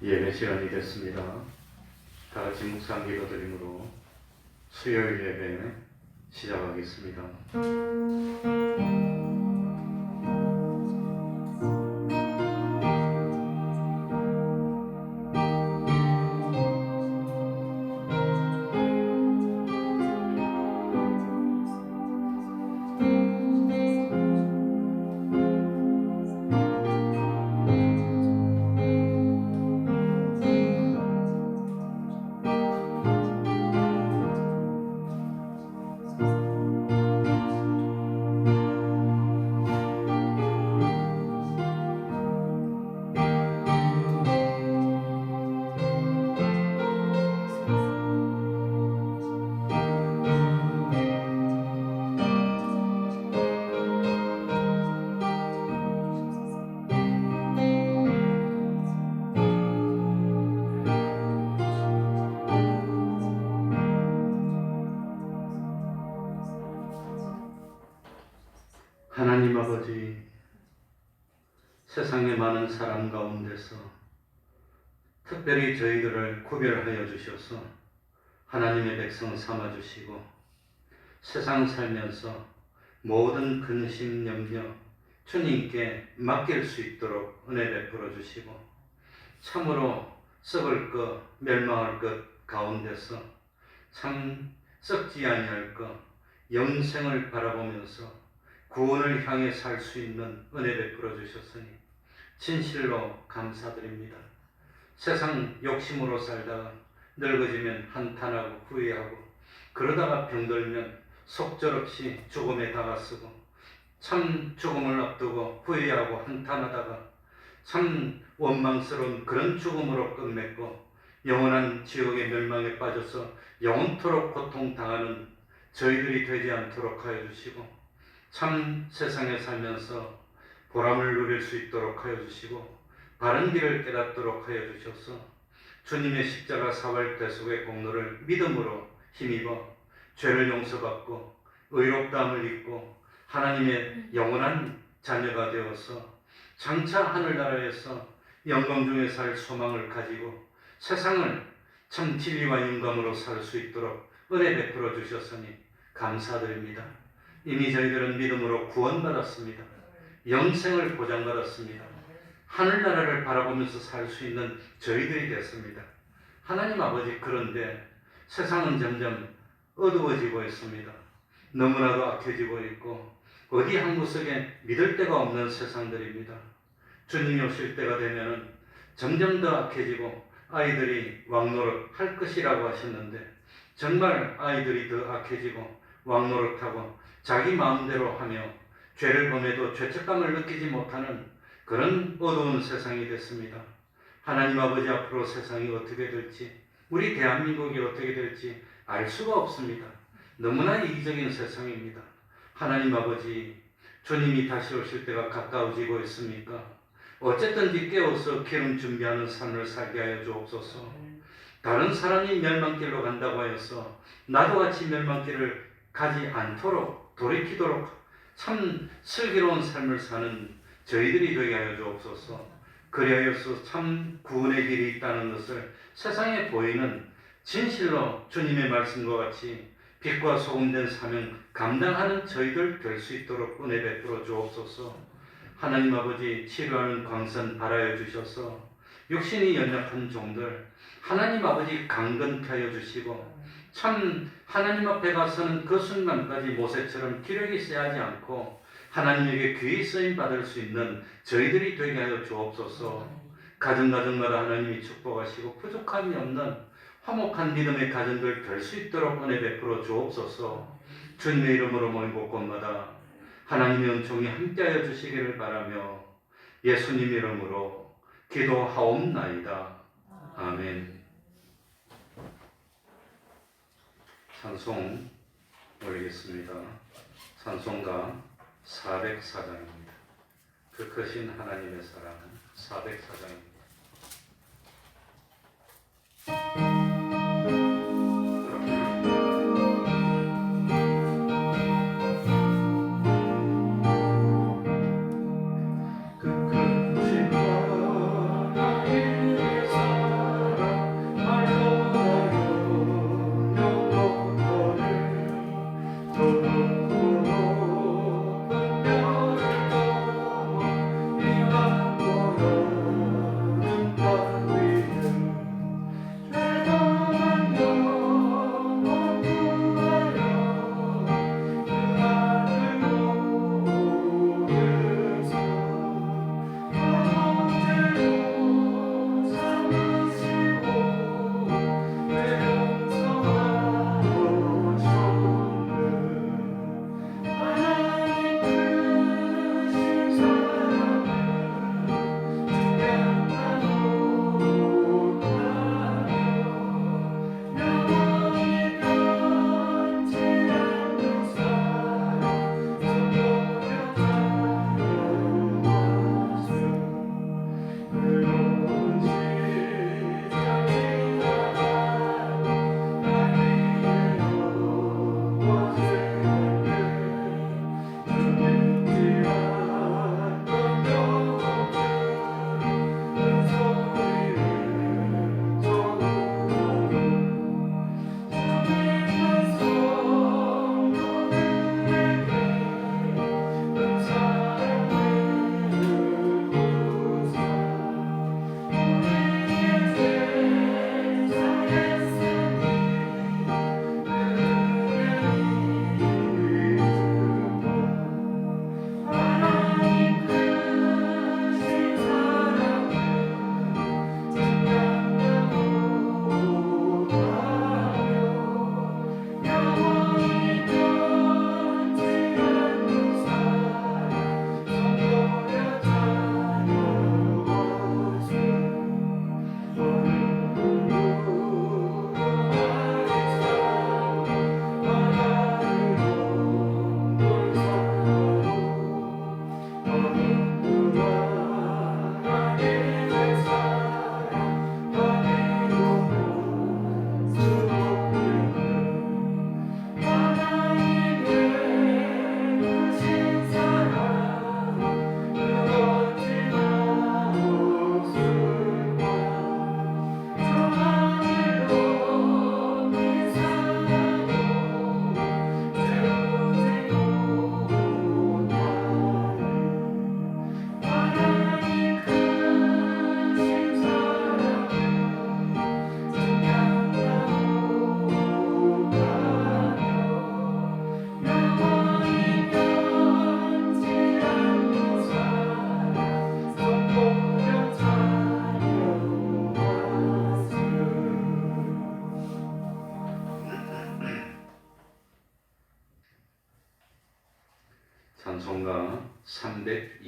예배 시간이 됐습니다. 다 같이 묵상 기도드림으로 수요일 예배 시작하겠습니다. 하나님 아버지, 세상의 많은 사람 가운데서 특별히 저희들을 구별하여 주셔서 하나님의 백성 삼아주시고 세상 살면서 모든 근심 염려 주님께 맡길 수 있도록 은혜 베풀어 주시고 참으로 썩을 것 멸망할 것 가운데서 참 썩지 아니할 것 영생을 바라보면서 구원을 향해 살 수 있는 은혜 베풀어 주셨으니 진실로 감사드립니다. 세상 욕심으로 살다가 늙어지면 한탄하고 후회하고 그러다가 병들면 속절없이 죽음에 다가서고 참 죽음을 앞두고 후회하고 한탄하다가 참 원망스러운 그런 죽음으로 끝맺고 영원한 지옥의 멸망에 빠져서 영원토록 고통당하는 저희들이 되지 않도록 하여 주시고 참 세상에 살면서 보람을 누릴 수 있도록 하여 주시고 바른 길을 깨닫도록 하여 주셔서 주님의 십자가 사활 대속의 공로를 믿음으로 힘입어 죄를 용서받고 의롭다함을 입고 하나님의 영원한 자녀가 되어서 장차 하늘나라에서 영광 중에 살 소망을 가지고 세상을 참 진리와 영감으로 살 수 있도록 은혜 베풀어 주셨으니 감사드립니다. 이미 저희들은 믿음으로 구원받았습니다. 영생을 보장받았습니다. 하늘나라를 바라보면서 살 수 있는 저희들이 됐습니다. 하나님 아버지, 그런데 세상은 점점 어두워지고 있습니다. 너무나도 악해지고 있고 어디 한 구석에 믿을 데가 없는 세상들입니다. 주님이 오실 때가 되면 점점 더 악해지고 아이들이 왕노릇 할 것이라고 하셨는데 정말 아이들이 더 악해지고 왕노릇하고 자기 마음대로 하며 죄를 범해도 죄책감을 느끼지 못하는 그런 어두운 세상이 됐습니다. 하나님 아버지, 앞으로 세상이 어떻게 될지, 우리 대한민국이 어떻게 될지 알 수가 없습니다. 너무나 이기적인 세상입니다. 하나님 아버지, 주님이 다시 오실 때가 가까워지고 있습니까? 어쨌든지 깨어서 기름 준비하는 삶을 살게 하여 주옵소서. 다른 사람이 멸망길로 간다고 하여서 나도 같이 멸망길을 가지 않도록 돌이키도록 참 슬기로운 삶을 사는 저희들이 되게 하여 주옵소서. 그리하여서 참 구원의 길이 있다는 것을 세상에 보이는 진실로 주님의 말씀과 같이 빛과 소금된 사명 감당하는 저희들 될 수 있도록 은혜 베풀어 주옵소서. 하나님 아버지, 치료하는 광선 발하여 주셔서 육신이 연약한 종들 하나님 아버지 강건케 하여 주시고 참 하나님 앞에 가서는 그 순간까지 모세처럼 기력이 세하지 않고 하나님에게 귀히 쓰임 받을 수 있는 저희들이 되게 하여 주옵소서. 가정마다 하나님이 축복하시고 부족함이 없는 화목한 믿음의 가정들 될 수 있도록 은혜 베풀어 주옵소서. 주님의 이름으로 모인 곳곳마다 하나님의 은총이 함께하여 주시기를 바라며 예수님 이름으로 기도하옵나이다. 아멘. 찬송 올리겠습니다. 찬송가 404장입니다. 그 크신 하나님의 사랑은 404장입니다. 그 크신 하나님의 사랑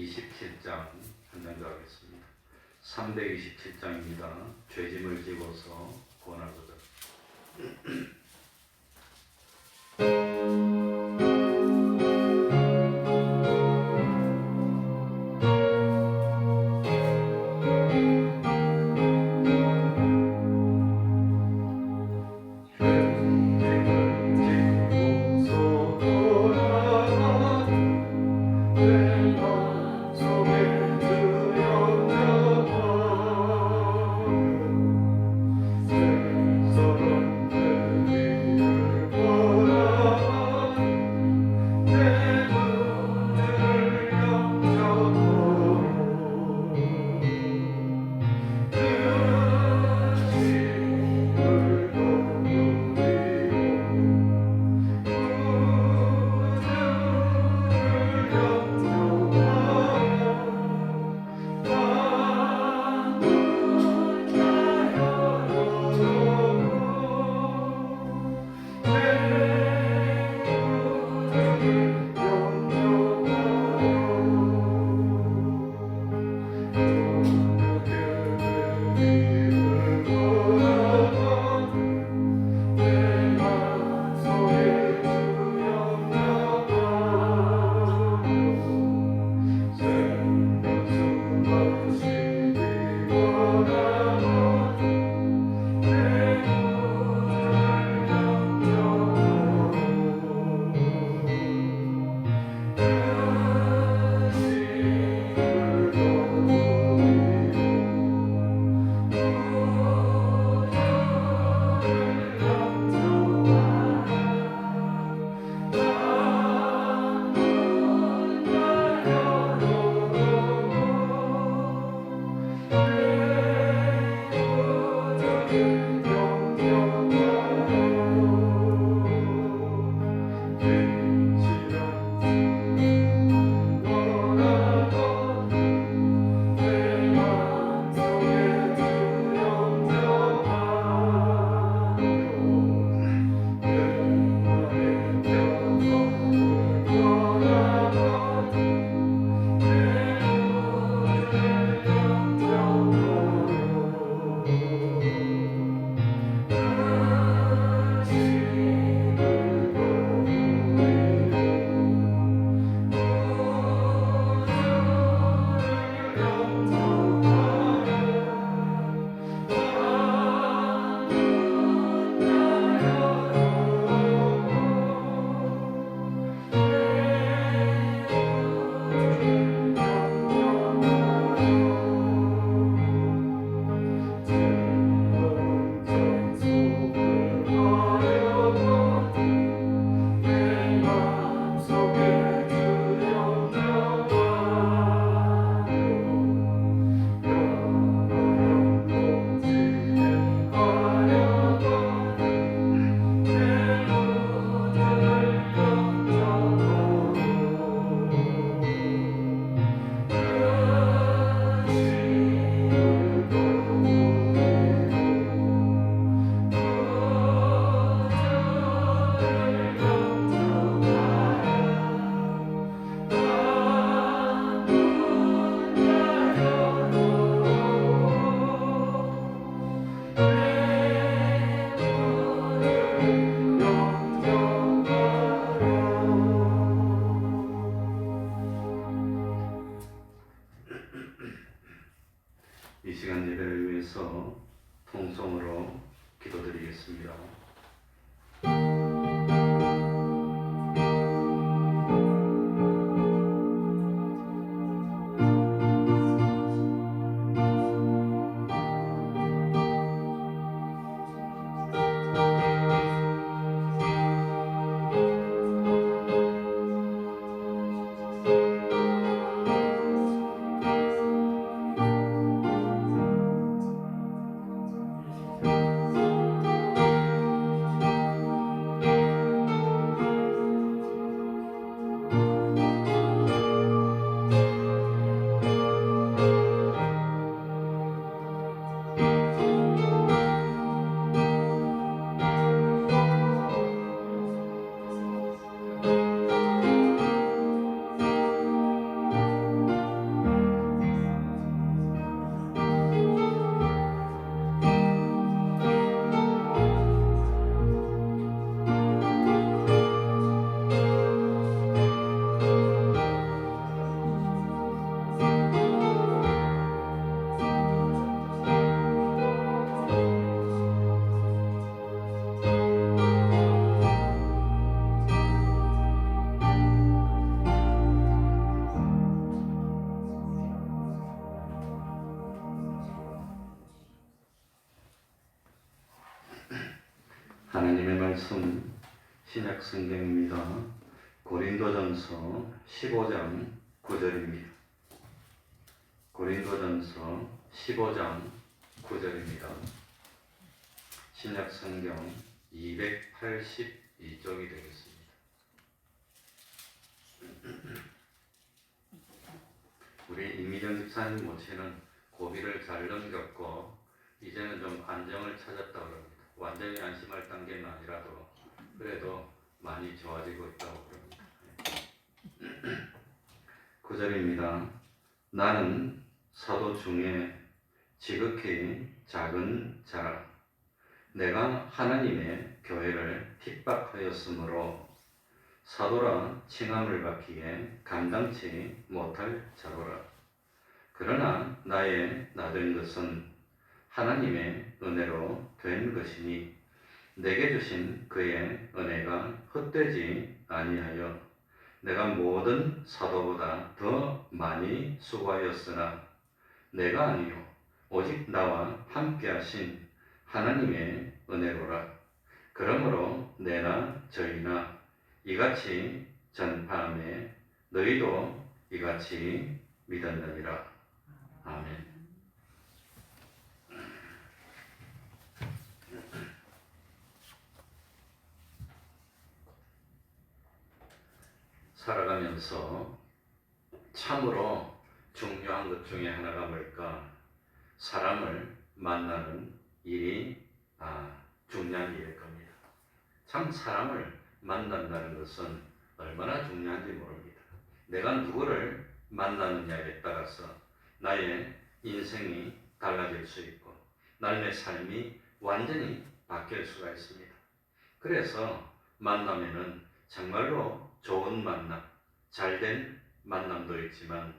327장 한 장 더 하겠습니다. 327장입니다. 죄짐을 지고서 권하거든. 이 시간 예배를 위해서 통성으로 기도드리겠습니다. 하나님의 말씀 신약 성경입니다. 고린도전서 15장 9절입니다. 고린도전서 15장 9절입니다. 신약 성경 282쪽이 되겠습니다. 우리 임미정 집사님 모체는 고비를 잘 넘겼고 이제는 좀 안정을 찾았다고 합니다. 완전히 안심할 단계는 아니라도 그래도 많이 좋아지고 있다고 합니다. 9절입니다. 나는 사도 중에 지극히 작은 자라. 내가 하나님의 교회를 핍박하였으므로 사도라 칭함을 받기에 감당치 못할 자로라. 그러나 나의 나된 것은 하나님의 은혜로 된 것이니 내게 주신 그의 은혜가 헛되지 아니하여 내가 모든 사도보다 더 많이 수고하였으나 내가 아니요 오직 나와 함께 하신 하나님의 은혜로라. 그러므로 내나 저희나 이같이 전파하며 너희도 이같이 믿었느니라. 아멘. 살아가면서 참으로 중요한 것 중에 하나가 뭘까? 사람을 만나는 일이 중요한 일일 겁니다. 참 사람을 만난다는 것은 얼마나 중요한지 모릅니다. 내가 누구를 만나느냐에 따라서 나의 인생이 달라질 수 있고 나의 삶이 완전히 바뀔 수가 있습니다. 그래서 만나면은 정말로 좋은 만남, 잘된 만남도 있지만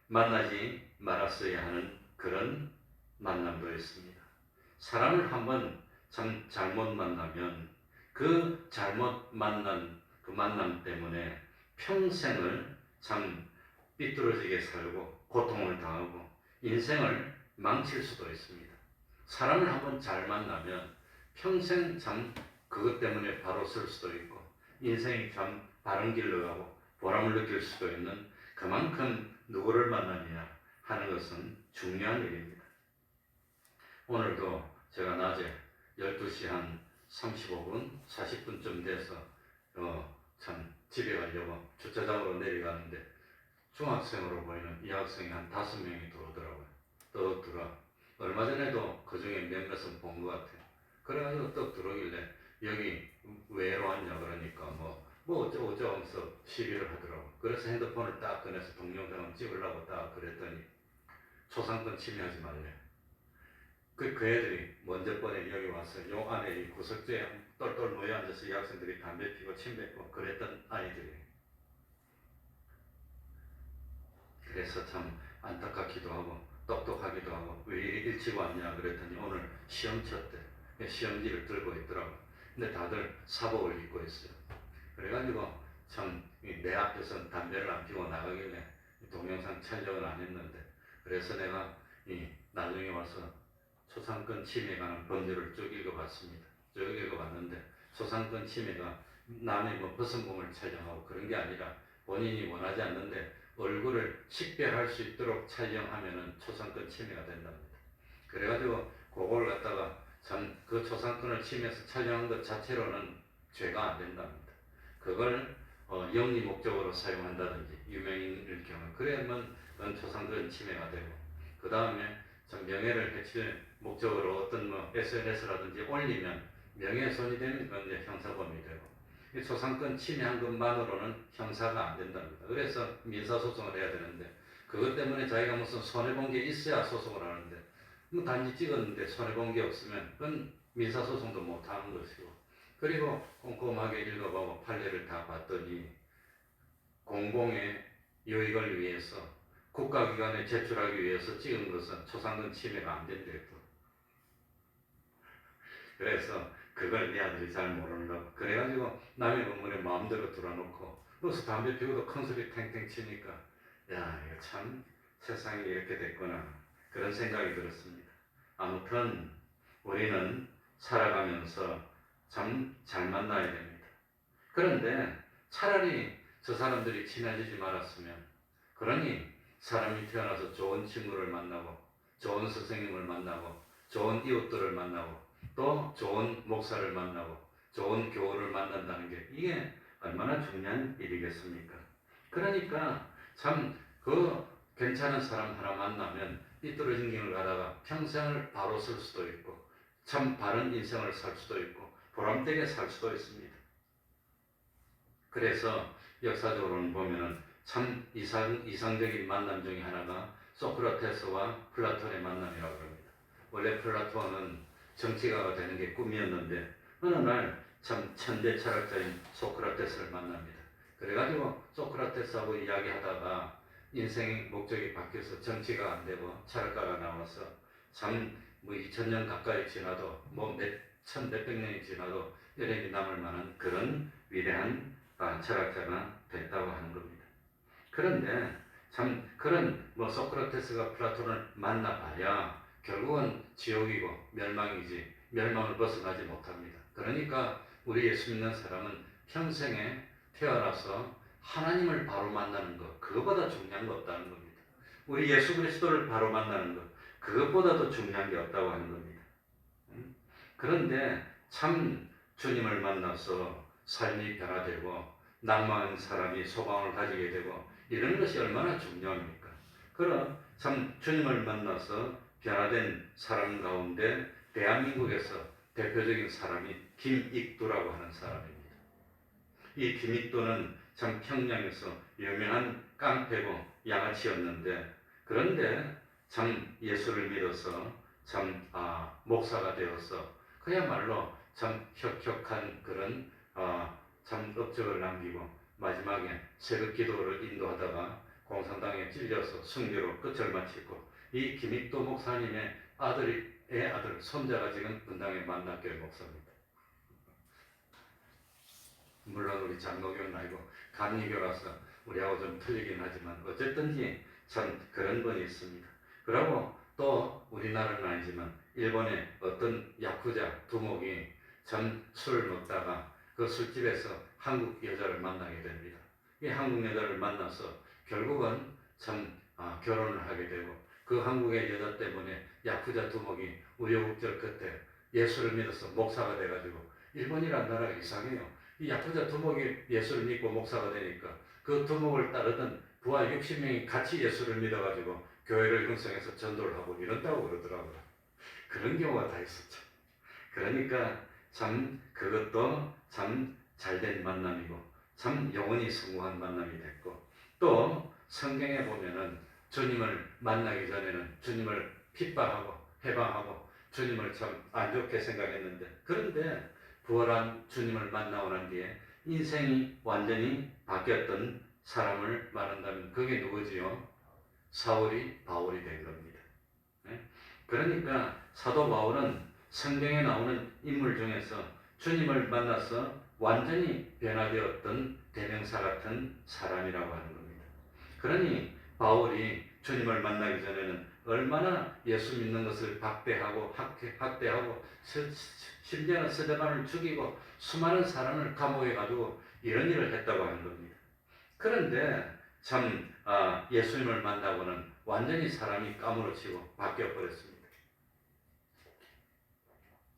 만나지 말았어야 하는 그런 만남도 있습니다. 사람을 한번 참 잘못 만나면 그 잘못 만난 그 만남 때문에 평생을 참 삐뚤어지게 살고 고통을 당하고 인생을 망칠 수도 있습니다. 사람을 한번 잘 만나면 평생 참 그것 때문에 바로 설 수도 있고 인생이 참 바른 길로 가고 보람을 느낄 수도 있는 그만큼 누구를 만나느냐 하는 것은 중요한 일입니다. 오늘도 제가 낮에 12시 한 35분, 40분쯤 돼서 참 집에 가려고 주차장으로 내려가는데 중학생으로 보이는 이 학생이 한 5명이 들어오더라고요. 떡 들어. 얼마 전에도 그 중에 몇몇은 본 것 같아요. 그래가지고 떡 들어오길래 여기 왜로 왔냐 그러니까 뭐 어쩌고 하면서 시비를 하더라고. 그래서 핸드폰을 딱 꺼내서 동영상을 찍으려고 딱 그랬더니 초상권 침해하지 말래. 그 애들이 먼저 번에 여기 와서 요 안에 이 구석지에 똘똘 모여 앉아서 이 학생들이 담배 피고 침 뱉고 그랬던 아이들이. 그래서 참 안타깝기도 하고 똑똑하기도 하고 왜 일찍 왔냐 그랬더니 오늘 시험 쳤대. 시험지를 들고 있더라고. 근데 다들 사복을 입고 있어요. 그래가지고 참 내 앞에서 담배를 안 피고 나가길래 동영상 촬영을 안 했는데 그래서 내가 나중에 와서 초상권 침해에 관한 법률을 쭉 읽어봤습니다. 쭉 읽어봤는데 초상권 침해가 남의 벗은몸을 촬영하고 그런 게 아니라 본인이 원하지 않는데 얼굴을 식별할 수 있도록 촬영하면은 초상권 침해가 된답니다. 그래가지고 그걸 갖다가 참 그 초상권을 침해해서 촬영한 것 자체로는 죄가 안 된답니다. 그걸 영리 목적으로 사용한다든지 유명인일 경우 그러면 그건 초상권 침해가 되고 그 다음에 참 명예를 해칠 목적으로 어떤 SNS라든지 올리면 명예훼손이 되면 그건 이제 형사범이 되고 이 초상권 침해한 것만으로는 형사가 안 된답니다. 그래서 민사소송을 해야 되는데 그것 때문에 자기가 무슨 손해본 게 있어야 소송을 하는데 단지 찍었는데 손해본 게 없으면 그건 민사소송도 못하는 것이고 그리고 꼼꼼하게 읽어보고 판례를 다 봤더니 공공의 유익을 위해서 국가기관에 제출하기 위해서 찍은 것은 초상권 침해가 안 된대요. 그래서 그걸 내 아들이 잘 모르려고 그래가지고 남의 건물에 마음대로 들어놓고 그래서 담배 피우고 큰 소리 탱탱 치니까 야 이거 참 세상이 이렇게 됐구나 그런 생각이 들었습니다. 아무튼 우리는 살아가면서 참 잘 만나야 됩니다. 그런데 차라리 저 사람들이 친해지지 말았으면, 그러니 사람이 태어나서 좋은 친구를 만나고 좋은 선생님을 만나고 좋은 이웃들을 만나고 또 좋은 목사를 만나고 좋은 교우를 만난다는 게 이게 얼마나 중요한 일이겠습니까? 그러니까 참 그 괜찮은 사람 하나 만나면 삐뚤어진 길을 가다가 평생을 바로 설 수도 있고 참 바른 인생을 살 수도 있고 보람되게 살 수도 있습니다. 그래서 역사적으로는 보면은 참 이상적인 만남 중에 하나가 소크라테스와 플라톤의 만남이라고 합니다. 원래 플라톤은 정치가가 되는 게 꿈이었는데 어느 날 참 천재 철학자인 소크라테스를 만납니다. 그래가지고 소크라테스하고 이야기하다가 인생의 목적이 바뀌어서 정치가 안 되고 철학가가 나와서 참 뭐 2000년 가까이 지나도 뭐 몇백 년이 지나도 여력이 남을 만한 그런 위대한 철학자가 됐다고 하는 겁니다. 그런데 참 그런 뭐 소크라테스가 플라톤을 만나봐야 결국은 지옥이고 멸망이지 멸망을 벗어나지 못합니다. 그러니까 우리 예수 믿는 사람은 평생에 태어나서 하나님을 바로 만나는 것, 그것보다 중요한 거 없다는 겁니다. 우리 예수 그리스도를 바로 만나는 것, 그것보다도 중요한 게 없다고 하는 겁니다. 그런데 참 주님을 만나서 삶이 변화되고 낭만한 사람이 소망을 가지게 되고 이런 것이 얼마나 중요합니까? 그럼 참 주님을 만나서 변화된 사람 가운데 대한민국에서 대표적인 사람이 김익두라고 하는 사람입니다. 이 김익두는 참 평양에서 유명한 깡패고 양아치였는데 그런데 참 예수를 믿어서 참 목사가 되어서 그야말로 참 혁혁한 그런 참 업적을 남기고 마지막에 새벽 기도를 인도하다가 공산당에 찔려서 승리로 끝을 마치고 이 김익도 목사님의 아들 손자가 지금 분당의 만납교회 목사입니다. 물론 우리 장로교는 아니고 감리교라서 우리하고 좀 틀리긴 하지만 어쨌든지 참 그런 분이 있습니다. 그리고 또 우리나라는 아니지만 일본의 어떤 야쿠자 두목이 참 술을 먹다가 그 술집에서 한국 여자를 만나게 됩니다. 이 한국 여자를 만나서 결국은 참 결혼을 하게 되고 그 한국의 여자 때문에 야쿠자 두목이 우여곡절 끝에 예수를 믿어서 목사가 돼가지고 일본이란 나라가 이상해요. 이 야쿠자 두목이 예수를 믿고 목사가 되니까 그 두목을 따르던 부하 60명이 같이 예수를 믿어가지고 교회를 형성해서 전도를 하고 이런다고 그러더라고요. 그런 경우가 다 있었죠. 그러니까 참 그것도 참 잘된 만남이고 참 영원히 성공한 만남이 됐고 또 성경에 보면은 주님을 만나기 전에는 주님을 핍박하고 해방하고 주님을 참 안 좋게 생각했는데 그런데 부활한 주님을 만나고 난 뒤에 인생이 완전히 바뀌었던 사람을 말한다면 그게 누구지요? 사울이 바울이 된 겁니다. 그러니까 사도 바울은 성경에 나오는 인물 중에서 주님을 만나서 완전히 변화되었던 대명사 같은 사람이라고 하는 겁니다. 그러니 바울이 주님을 만나기 전에는 얼마나 예수 믿는 것을 박대하고 학대하고 심지어는 스데반을 죽이고 수많은 사람을 감옥에 가두고 이런 일을 했다고 하는 겁니다. 그런데 참 예수님을 만나고는 완전히 사람이 까무러치고 바뀌어버렸습니다.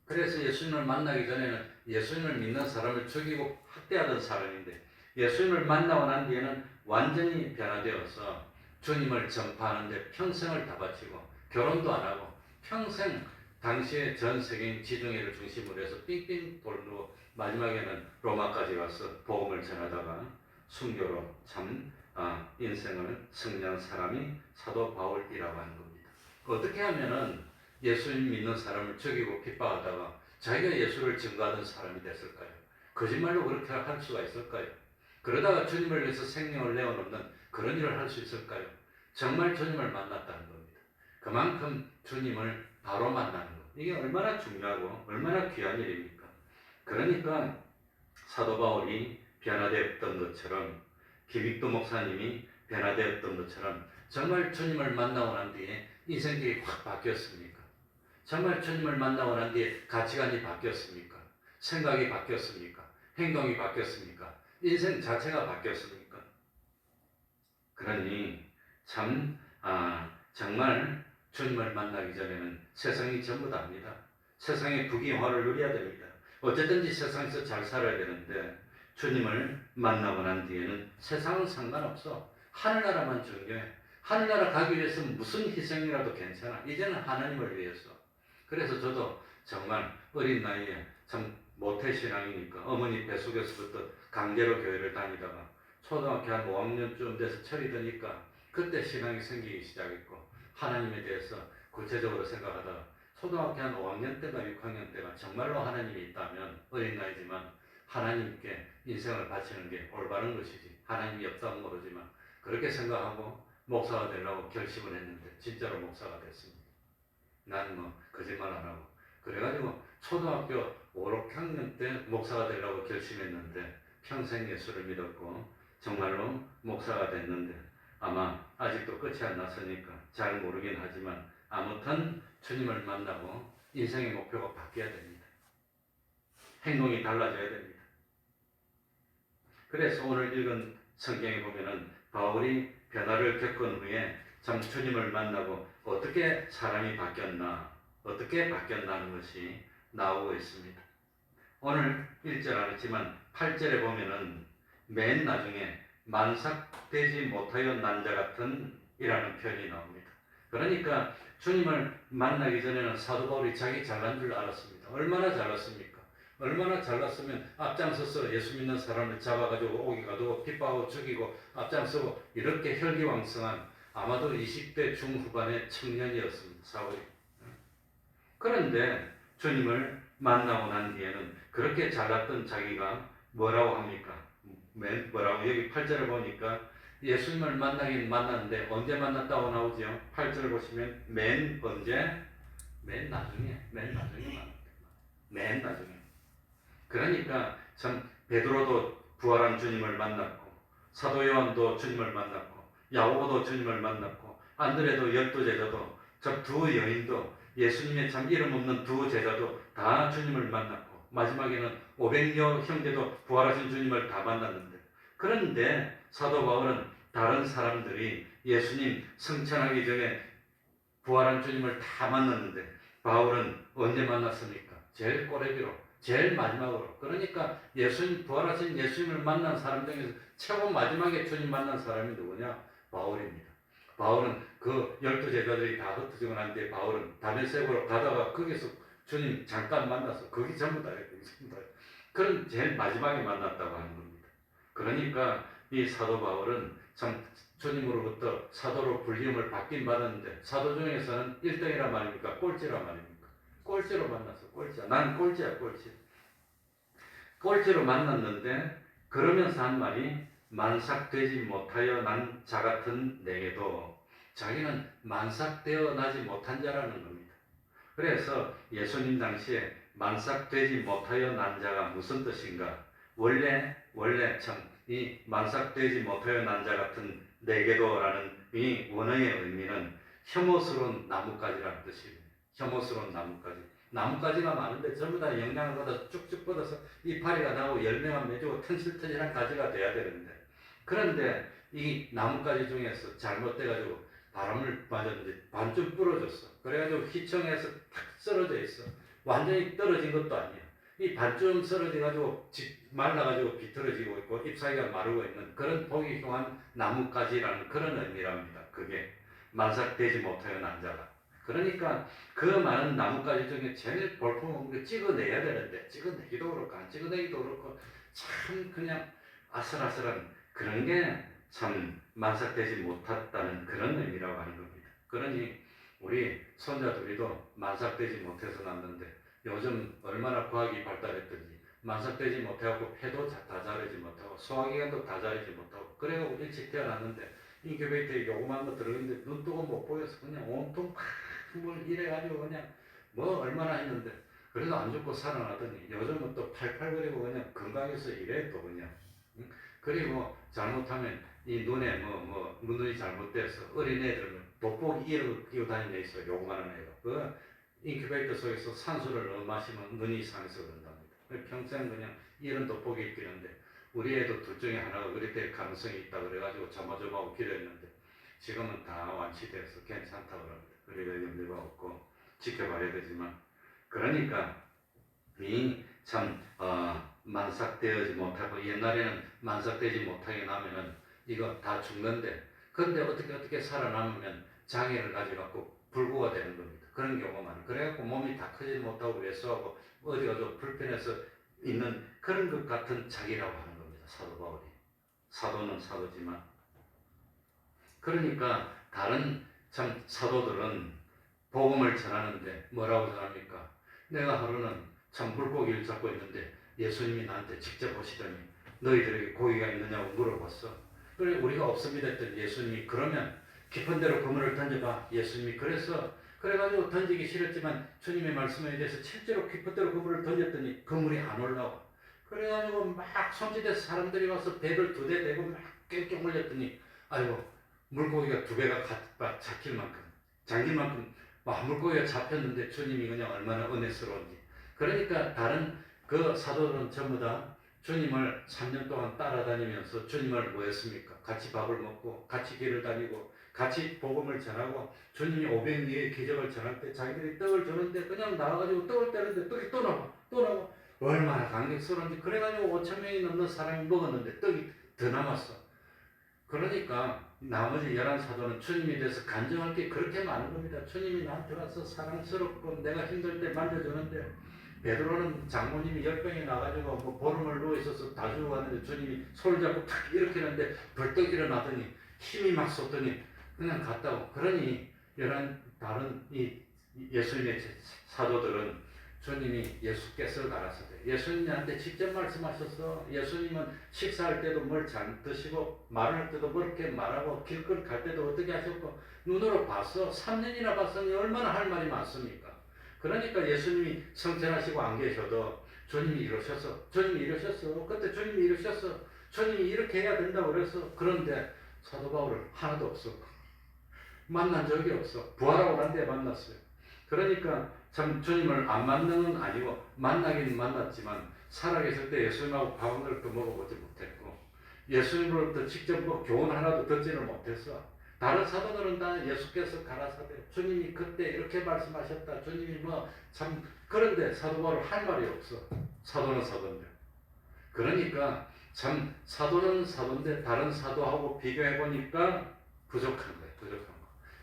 그래서 예수님을 만나기 전에는 예수님을 믿는 사람을 죽이고 학대하던 사람인데 예수님을 만나고 난 뒤에는 완전히 변화되어서 주님을 전파하는데 평생을 다 바치고 결혼도 안 하고 평생 당시에 전 세계인 지중해를 중심으로 해서 삥삥 돌고 마지막에는 로마까지 가서 복음을 전하다가 순교로 참 인생을 승리한 사람이 사도 바울이라고 하는 겁니다. 어떻게 하면은 예수님 믿는 사람을 죽이고 핍박하다가 자기가 예수를 증거하던 사람이 됐을까요? 거짓말로 그렇게 할 수가 있을까요? 그러다가 주님을 위해서 생명을 내어놓는 그런 일을 할 수 있을까요? 정말 주님을 만났다는 겁니다. 그만큼 주님을 바로 만나는 것. 이게 얼마나 중요하고 얼마나 귀한 일입니까? 그러니까 사도 바울이 변화되었던 것처럼 김익도 목사님이 변화되었던 것처럼 정말 주님을 만나고 난 뒤에 인생길이 확 바뀌었습니까? 정말 주님을 만나고 난 뒤에 가치관이 바뀌었습니까? 생각이 바뀌었습니까? 행동이 바뀌었습니까? 인생 자체가 바뀌었습니까? 그러니 참 정말 주님을 만나기 전에는 세상이 전부 다입니다. 세상의 부귀영화를 누려야 됩니다. 어쨌든지 세상에서 잘 살아야 되는데 주님을 만나고 난 뒤에는 세상은 상관없어. 하늘나라만 중요해. 하늘나라 가기 위해서 무슨 희생이라도 괜찮아. 이제는 하나님을 위해서. 그래서 저도 정말 어린 나이에 참 모태신앙이니까 어머니 뱃속에서부터 강제로 교회를 다니다가 초등학교 한 5학년쯤 돼서 철이 드니까 그때 신앙이 생기기 시작했고 하나님에 대해서 구체적으로 생각하다가 초등학교 한 5학년 때가 6학년 때가 정말로 하나님이 있다면 어린 나이지만 하나님께 인생을 바치는 게 올바른 것이지 하나님이 없다면 모르지만 그렇게 생각하고 목사가 되려고 결심을 했는데 진짜로 목사가 됐습니다. 난 뭐 거짓말 안 하고 그래가지고 초등학교 5, 6학년 때 목사가 되려고 결심했는데 평생 예수를 믿었고 정말로 목사가 됐는데 아마 아직도 끝이 안 났으니까 잘 모르긴 하지만 아무튼 주님을 만나고 인생의 목표가 바뀌어야 됩니다. 행동이 달라져야 됩니다. 그래서 오늘 읽은 성경에 보면은 바울이 변화를 겪은 후에 참 주님을 만나고 어떻게 사람이 바뀌었나, 어떻게 바뀌었나는 것이 나오고 있습니다. 오늘 1절 안 했지만 8절에 보면은 맨 나중에 만삭되지 못하여 난 자 같은 이라는 표현이 나옵니다. 그러니까 주님을 만나기 전에는 사도 바울이 자기 잘난 줄 알았습니다. 얼마나 잘났습니까? 얼마나 잘났으면 앞장서서 예수 믿는 사람을 잡아가지고 오기 가두고 핍박하고 죽이고 앞장서고 이렇게 혈기왕성한 아마도 20대 중후반의 청년이었습니다. 사울이. 그런데 주님을 만나고 난 뒤에는 그렇게 잘났던 자기가 뭐라고 합니까? 뭐라고 여기 8절을 보니까 예수님을 만나긴 만났는데 언제 만났다고 나오죠? 8절 보시면 맨 언제? 맨 나중에 만났다. 맨 나중에. 그러니까 참 베드로도 부활한 주님을 만났고 사도 요한도 주님을 만났고 야고보도 주님을 만났고 안드레도 12제자도 저 두 여인도 예수님의 참 이름 없는 두 제자도 다 주님을 만났고 마지막에는 500여 형제도 부활하신 주님을 다 만났는데 그런데 사도 바울은 다른 사람들이 예수님 승천하기 전에 부활한 주님을 다 만났는데 바울은 언제 만났습니까? 제일 꼬레비로 제일 마지막으로. 그러니까 예수님 부활하신 예수님을 만난 사람 중에서 최고 마지막에 주님 만난 사람이 누구냐? 바울입니다. 바울은 그 12제자들이 다 흩어지고 난 뒤에 바울은 다메섹으로 가다가 거기서 주님 잠깐 만나서 거기 전부 다였고 그런 제일 마지막에 만났다고 하는 겁니다. 그러니까 이 사도 바울은 참 주님으로부터 사도로 불림을 받긴 받았는데 사도 중에서는 1등이란 말입니까? 꼴찌란 말입니까? 꼴찌로 만났어. 꼴찌야. 난 꼴찌야. 꼴찌로 만났는데 그러면서 한 말이 만삭되지 못하여 난 자 같은 내게도 자기는 만삭되어 나지 못한 자라는 겁니다. 그래서 예수님 당시에 만삭되지 못하여 난 자가 무슨 뜻인가? 원래 참 이 만삭되지 못하여 난 자 같은 내게도라는 이 원어의 의미는 혐오스러운 나뭇가지라는 뜻입니다. 혐오스러운 나뭇가지. 나뭇가지가 많은데 전부 다 영양을 받아서 쭉쭉 뻗어서 이파리가 나고 열매가 맺고 튼실튼실한 가지가 돼야 되는데 그런데 이 나뭇가지 중에서 잘못돼가지고 바람을 맞았는데 반쯤 부러졌어. 그래가지고 휘청해서 탁 쓰러져 있어. 완전히 떨어진 것도 아니야. 이 반쯤 쓰러져가지고 말라가지고 비틀어지고 있고 잎사귀가 마르고 있는 그런 보기 흉한 나뭇가지라는 그런 의미랍니다. 그게 만삭되지 못하여 난 자가. 그러니까 그 많은 나뭇가지 중에 제일 볼품없는 게 찍어내야 되는데 찍어내기도 그렇고 안 찍어내기도 그렇고 참 그냥 아슬아슬한 그런 게 참 만삭되지 못했다는 그런 의미라고 하는 겁니다. 그러니 우리 손자들이도 만삭되지 못해서 났는데 요즘 얼마나 과학이 발달했든지 만삭되지 못하고 폐도 다 자르지 못하고 소화기관도 다 자르지 못하고 그래가지고 일찍 태어났는데 인큐베이터에 요구만 거 들어있는데 눈 뜨고 못 보여서 그냥 온통 뭘 이래가지고 그냥 뭐 얼마나 했는데 그래도 안 죽고 살아나더니 요즘은 또 팔팔거리고 그냥 건강해서 이래 또 그냥 그리고 잘못하면 이 눈에 눈이 잘못돼서 어린애들은 돋보기 이런 거 끼고 다니는 애 있어요. 요만한 애가 그 인큐베이터 속에서 산소를 넣어 마시면 눈이 이상해서 그런답니다. 평생 그냥 이런 돋보기 끼는데 우리 애도 둘 중에 하나가 그리 될 가능성이 있다 그래가지고 조마조마하고 기도했는데 지금은 다 완치돼서 괜찮다고 합니다. 우리가 염려가 없고 지켜봐야 되지만 그러니까 이 참 만삭되지 못하고 옛날에는 만삭되지 못하게 나면은 이거 다 죽는데 근데 어떻게 살아남으면 장애를 가져갖고 불구가 되는 겁니다. 그런 경우가 많아요. 그래갖고 몸이 다 크지 못하고 왜소하고 어디가 좀 불편해서 있는 그런 것 같은 자기라고 하는 겁니다. 사도 바울이. 사도는 사도지만 그러니까 다른 참 사도들은 복음을 전하는데 뭐라고 전합니까? 내가 하루는 참 물고기를 잡고 있는데 예수님이 나한테 직접 오시더니 너희들에게 고기가 있느냐고 물어봤어. 그래 우리가 없습니다 했더니 예수님이 그러면 깊은 데로 그물을 던져봐. 예수님이 그래가지고 던지기 싫었지만 주님의 말씀에 대해서 실제로 깊은 데로 그물을 던졌더니 그물이 안 올라와. 그래가지고 막 손짓해서 사람들이 와서 배를 2대 대고 막 깽깽 올렸더니 아이고 물고기가 2배가 잠길 만큼 물고기가 잡혔는데 주님이 그냥 얼마나 은혜스러운지. 그러니까 다른 그 사도들은 전부 다 주님을 3년 동안 따라다니면서 주님을 뭐 했습니까? 같이 밥을 먹고 같이 길을 다니고 같이 복음을 전하고 주님이 500리의 기적을 전할 때 자기들이 떡을 주는데 그냥 나와가지고 떡을 떼는데 떡이 또 나와 얼마나 감격스러운지. 그래가지고 5,000명이 넘는 사람이 먹었는데 떡이 더 남았어. 그러니까 나머지 11사도는 주님에 대해서 간증할 게 그렇게 많은 겁니다. 주님이 나한테 와서 사랑스럽고 내가 힘들 때 만져주는데 베드로는 장모님이 열병이 나가지고 뭐 보름을 누워있어서 다 죽어갔는데 주님이 손을 잡고 탁 일으키는데 벌떡 일어나더니 힘이 막 솟더니 그냥 갔다고. 그러니 다른 이 예수님의 사도들은 주님이 예수께서 가라사대 예수님한테 직접 말씀하셔서 예수님은 식사할 때도 뭘 잘 드시고 말할 때도 그렇게 말하고 길거리 갈 때도 어떻게 하셨고 눈으로 봤어. 3년이나 봤으니 얼마나 할 말이 많습니까? 그러니까 예수님이 성천하시고 안 계셔도 주님이 이러셨어. 그때 주님이 이러셨어. 주님이 이렇게 해야 된다고 그랬어. 그런데 사도 바울은 하나도 없어. 만난 적이 없어. 부활하고 난 뒤에 만났어요. 그러니까 참 주님을 안 만나는 건 아니고 만나긴 만났지만 살아계실 때 예수님하고 밥 한 그릇도 먹어보지 못했고 예수님으로부터 직접 뭐 교훈 하나도 듣지는 못했어. 다른 사도들은 다 예수께서 가라사대 주님이 그때 이렇게 말씀하셨다. 주님이 뭐 참 그런데 사도 바울은 할 말이 없어. 사도는 사도인데. 그러니까 참 사도는 사도인데 다른 사도하고 비교해보니까 부족한 거예요. 부족한 거.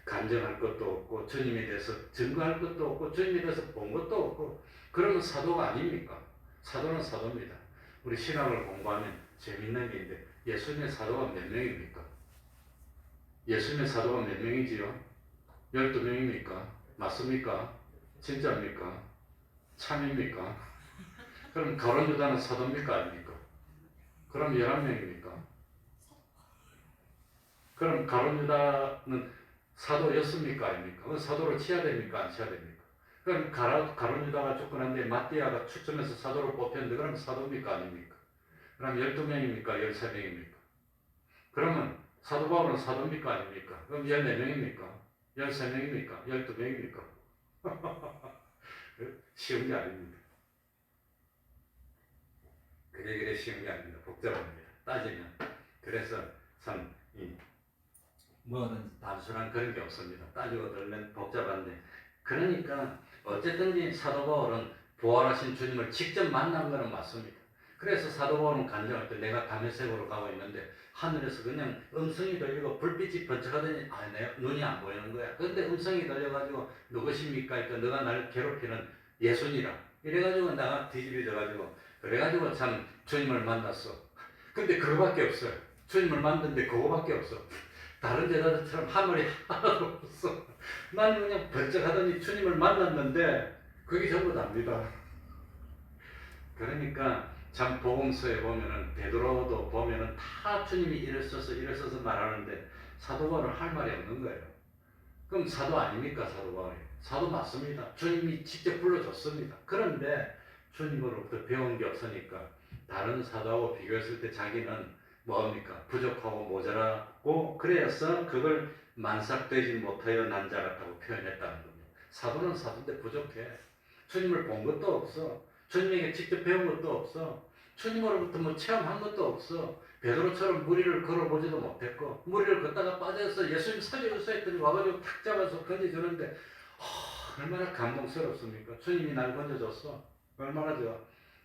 간증할 것도 없고 주님에 대해서 증거할 것도 없고 주님에 대해서 본 것도 없고 그러면 사도가 아닙니까? 사도는 사도입니다. 우리 신학을 공부하면 재밌는 게 있는데 예수님의 사도가 몇 명입니까? 예수님의 사도가 몇 명이지요? 12명입니까? 맞습니까? 진짜입니까? 참입니까? 그럼 가룟 유다는 사도입니까? 아닙니까? 그럼 11명입니까? 그럼 가룟 유다는 사도였습니까? 아닙니까? 그럼 사도로 치야 됩니까? 안 치야 됩니까? 그럼 가룟 유다가 쫓겨났는데 마띠아가 추첨해서 사도로 뽑혔는데 그럼 사도입니까? 아닙니까? 그럼 12명입니까? 13명입니까? 그러면 사도 바울은 사도입니까? 아닙니까? 그럼 14명입니까? 13명입니까? 12명입니까? 쉬운 게 아닙니다. 그래 쉬운 게 아닙니다. 복잡합니다. 따지면. 그래서 참 뭐는 단순한 그런 게 없습니다. 따지고 들면 복잡한데 그러니까 어쨌든지 사도 바울은 부활하신 주님을 직접 만난 것은 맞습니다. 그래서 사도 바울은 간증할 때 내가 다메섹으로 가고 있는데 하늘에서 그냥 음성이 들리고 불빛이 번쩍하더니 내 눈이 안 보이는 거야. 그런데 음성이 들려가지고 누구십니까? 그러니까 너가 나를 괴롭히는 예수니라. 이래가지고 나가 뒤집어져가지고 그래가지고 참 주님을 만났어. 근데 그거밖에 없어요. 주님을 만났는데 그거밖에 없어. 다른 제자들처럼 하늘이 하나도 없어. 나는 그냥 번쩍하더니 주님을 만났는데 그게 전부 답니다. 그러니까 참 복음서에 보면은 베드로도 보면은 다 주님이 이랬어서 말하는데 사도 바울은 할 말이 없는 거예요. 그럼 사도 아닙니까? 사도 바울이. 사도 맞습니다. 주님이 직접 불러줬습니다. 그런데 주님으로부터 배운 게 없으니까 다른 사도하고 비교했을 때 자기는 뭐합니까? 부족하고 모자라고 그래서 그걸 만삭되지 못하여 난자 같다고 표현했다는 겁니다. 사도는 사도인데 부족해. 주님을 본 것도 없어. 주님에게 직접 배운 것도 없어. 주님으로부터 뭐 체험한 것도 없어. 베드로처럼 무리를 걸어보지도 못했고 무리를 걷다가 빠져서 예수님 살려주세요 했더니 와가지고 탁 잡아서 건져주는데 얼마나 감동스럽습니까? 주님이 날 건져줬어. 얼마나 좋아.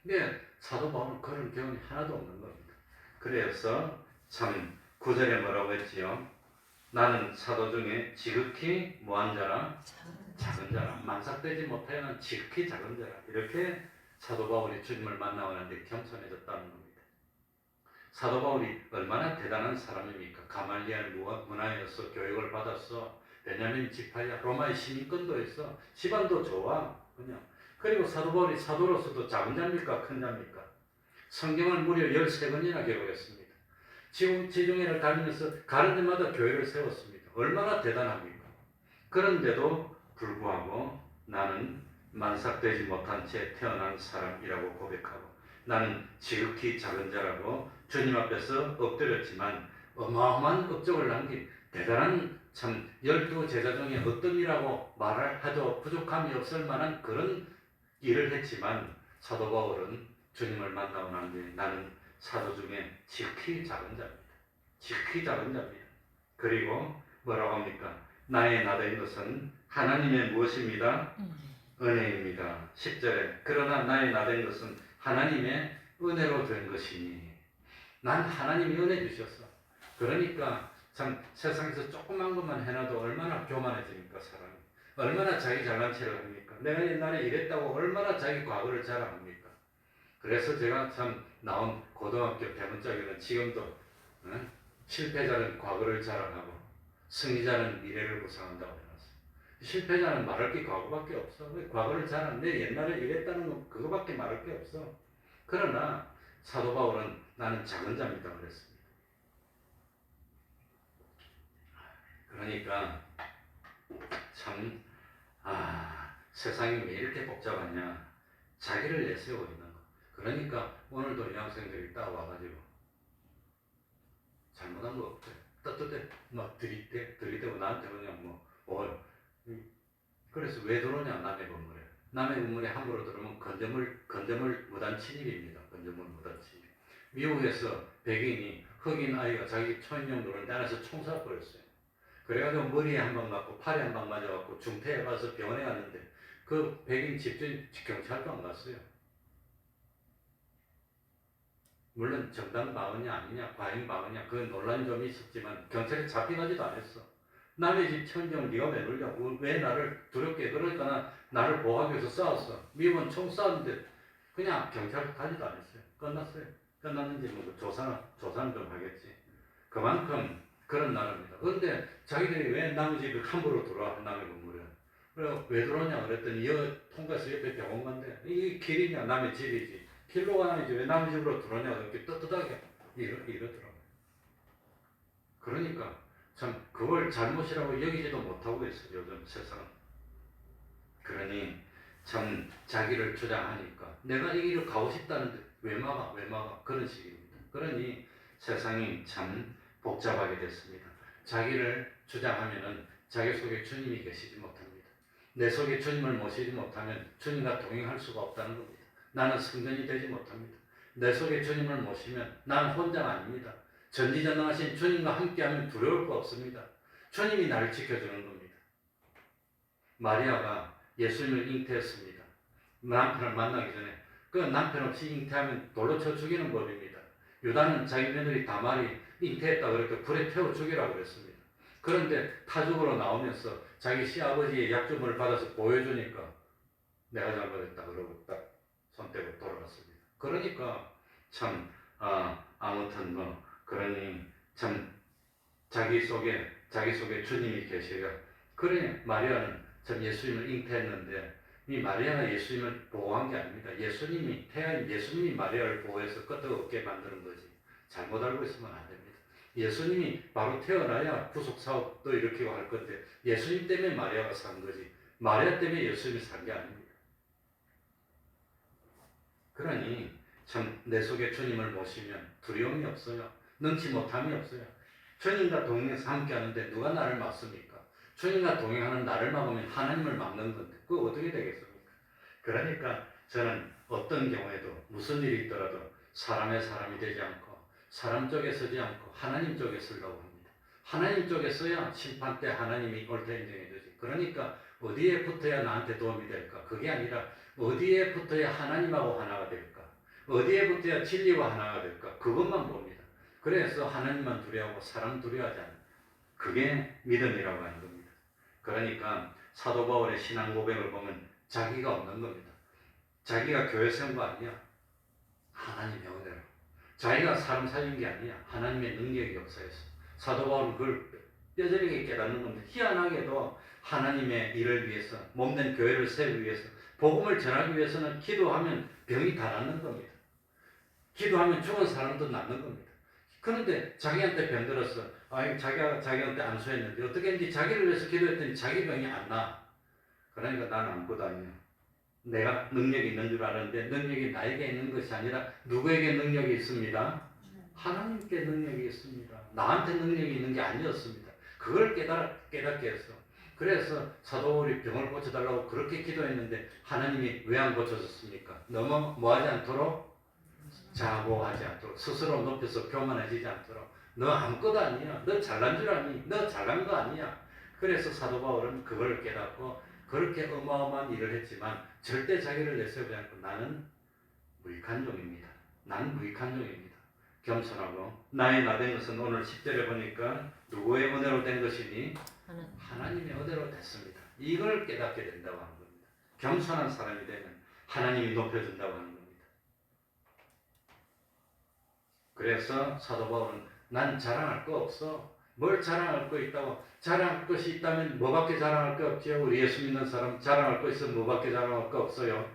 근데 사도 바울은 그런 경험이 하나도 없는 겁니다. 그래서 참 구절에 뭐라고 했지요? 나는 사도 중에 지극히 뭐한 자라? 작은 자라. 만삭되지 못하여는 지극히 작은 자라. 이렇게 사도 바울이 주님을 만나오는데 겸손해졌다는 겁니다. 사도 바울이 얼마나 대단한 사람입니까? 가말리엘 문화에서 교육을 받았어. 베냐민 지파야. 로마의 시민권도 있어. 집안도 좋아. 그냥. 그리고 사도 바울이 사도로서도 작은 자입니까? 큰 자입니까? 성경을 무려 13권이나 기록했습니다. 지중해를 다니면서 가는 데마다 교회를 세웠습니다. 얼마나 대단합니까? 그런데도 불구하고 나는 만삭되지 못한 채 태어난 사람이라고 고백하고 나는 지극히 작은 자라고 주님 앞에서 엎드렸지만 어마어마한 업적을 남긴 대단한 참 12제자 중에 어떤이라고 말을 하도 부족함이 없을 만한 그런 일을 했지만 사도 바울은 주님을 만나고 난 뒤에 나는 사도 중에 지극히 작은 자입니다. 지극히 작은 자입니다. 그리고 뭐라고 합니까? 나의 나된 것은 하나님의 무엇입니다? 은혜입니다. 10절에 그러나 나의 나된 것은 하나님의 은혜로 된 것이니 난 하나님이 은혜 주셨어. 그러니까 참 세상에서 조그만 것만 해놔도 얼마나 교만해집니까 사람이. 얼마나 자기 잘난 체를 합니까? 내가 옛날에 이랬다고 얼마나 자기 과거를 자랑합니까? 그래서 제가 참 나온 고등학교 대문짝에는 지금도 실패자는 과거를 자랑하고 승리자는 미래를 구상한다고 해놨어요. 실패자는 말할 게 과거밖에 없어. 과거를 자랑, 내 옛날에 이랬다는 거 그거밖에 말할 게 없어. 그러나 사도 바울은 나는 작은 자입니다 그랬습니다. 그러니까 참 세상이 왜 이렇게 복잡하냐. 자기를 내세우고 있는 거. 그러니까 오늘도 이 학생들이 딱 와가지고 잘못한 거 없대. 떳떳해. 막 들이대고 나한테 그냥 그래서 왜 들어오냐, 남의 건물에. 남의 건물에 함부로 들어오면 건조물 무단 침입입니다. 건조물 무단 침입. 미국에서 백인이 흑인 아이가 자기 초인종 누르는데 안에서 총 쏴버렸어요. 그래가지고 머리에 한 방 맞고 팔에 한 방 맞아갖고 중태에 가서 병원에 갔는데 그 백인 집주인 경찰도 안 갔어요. 물론 정당 방언이 아니냐, 과잉 방언이냐, 그 논란이 좀 있었지만 경찰이 잡혀가지도 않았어. 남의 집 천정을 네가 왜 놀려? 왜 나를 두렵게? 그러니까 나를 보호하기 위해서 싸웠어. 미국은 총 쐈는데 그냥 경찰 가지도 않았어요. 끝났어요. 끝났는지 뭐 조사는 좀 하겠지. 그만큼 그런 나라입니다. 그런데 자기들이 왜 남의 집에 함부로 들어와, 남의 건물에. 그래, 왜 들어오냐 그랬더니 통과해서 옆에 병원 간대. 이게 길이냐, 남의 집이지. 길로 가야지 왜 남의 집으로 들어오냐 이렇게 떳떳하게 이러더라고요. 그러니까 참 그걸 잘못이라고 여기지도 못하고 있어요. 요즘 세상은. 그러니 참 자기를 주장하니까 내가 이 길을 가고 싶다는데 왜 막아 그런 식입니다. 그러니 세상이 참 복잡하게 됐습니다. 자기를 주장하면은 자기 속에 주님이 계시지 못합니다. 내 속에 주님을 모시지 못하면 주님과 동행할 수가 없다는 겁니다. 나는 성전이 되지 못합니다. 내 속에 주님을 모시면 나는 혼자가 아닙니다. 전지전능하신 주님과 함께하면 두려울 거 없습니다. 주님이 나를 지켜주는 겁니다. 마리아가 예수님을 잉태했습니다. 남편을 만나기 전에 그 남편 없이 잉태하면 돌로 쳐 죽이는 법입니다. 유다는 자기 며느리 다말이 잉태했다 그렇게 불에 태워 죽이라고 그랬습니다. 그런데 타죽으로 나오면서 자기 시아버지의 약점을 받아서 보여주니까 내가 잘못했다 그러고 딱 손 떼고 돌아갔습니다. 그러니까 참 아무튼 그러니 참 자기 속에 주님이 계시가. 그러니 마리아는 참 예수님을 잉태했는데 이 마리아가 예수님을 보호한 게 아닙니다. 예수님이 태아인 예수님이 마리아를 보호해서 끄떡없게 만드는 거지. 잘못 알고 있으면 안 됩니다. 예수님이 바로 태어나야 구속 사업도 일으키고 할 건데 예수님 때문에 마리아가 산 거지. 마리아 때문에 예수님이 산 게 아닙니다. 그러니 참 내 속에 주님을 모시면 두려움이 없어요. 능치 못함이 없어요. 주님과 동행해서 함께 하는데 누가 나를 막습니까? 주님과 동행하는 나를 막으면 하나님을 막는 건데 그거 어떻게 되겠습니까? 그러니까 저는 어떤 경우에도 무슨 일이 있더라도 사람이 되지 않고 사람 쪽에 서지 않고 하나님 쪽에 서려고 합니다. 하나님 쪽에 서야 심판 때 하나님이 옳다 인정해 주지. 그러니까 어디에 붙어야 나한테 도움이 될까? 그게 아니라 어디에 붙어야 하나님하고 하나가 될까? 어디에 붙어야 진리와 하나가 될까? 그것만 봅니다. 그래서 하나님만 두려워하고 사람 두려워하지 않는 그게 믿음이라고 하는 겁니다. 그러니까 사도 바울의 신앙 고백을 보면 자기가 없는 겁니다. 자기가 교회 세운 거 아니야. 하나님의 은혜로. 자기가 사람 살린 게 아니야. 하나님의 능력이 역사했어. 사도 바울은 그걸 뼈저리게 깨닫는 겁니다. 희한하게도 하나님의 일을 위해서 몸된 교회를 세우기 위해서 복음을 전하기 위해서는 기도하면 병이 다 낫는 겁니다. 기도하면 죽은 사람도 낫는 겁니다. 그런데 자기한테 병들었어. 자기가 자기한테 안수했는데 어떻게 했는지 자기를 위해서 기도했더니 자기 병이 안 나. 그러니까 나는 아무것도 아니야. 내가 능력이 있는 줄 알았는데 능력이 나에게 있는 것이 아니라 누구에게 능력이 있습니다? 하나님께 능력이 있습니다. 나한테 능력이 있는 게 아니었습니다. 그걸 깨닫게 했어. 그래서 사도 바울이 병을 고쳐달라고 그렇게 기도했는데 하나님이 왜 안 고쳐줬습니까? 너무 뭐하지 않도록? 자고하지 않도록 스스로 높여서 교만해지지 않도록 너 아무것도 아니야. 너 잘난 줄 아니? 너 잘난 거 아니야. 그래서 사도 바울은 그걸 깨닫고 그렇게 어마어마한 일을 했지만 절대 자기를 내세우지 않고 나는 무익한 종입니다. 나는 무익한 종입니다. 겸손하고 나의 나된 것은 오늘 10절에 보니까 누구의 은혜로 된 것이니? 하나님의 은혜로 됐습니다. 이걸 깨닫게 된다고 하는 겁니다. 겸손한 사람이 되면 하나님이 높여준다고 하는 겁니다. 그래서 사도 바울은 난 자랑할 거 없어. 뭘 자랑할 거 있다고? 자랑할 것이 있다면 뭐밖에 자랑할 거 없지요? 우리 예수 믿는 사람 자랑할 거 있으면 뭐밖에 자랑할 거 없어요?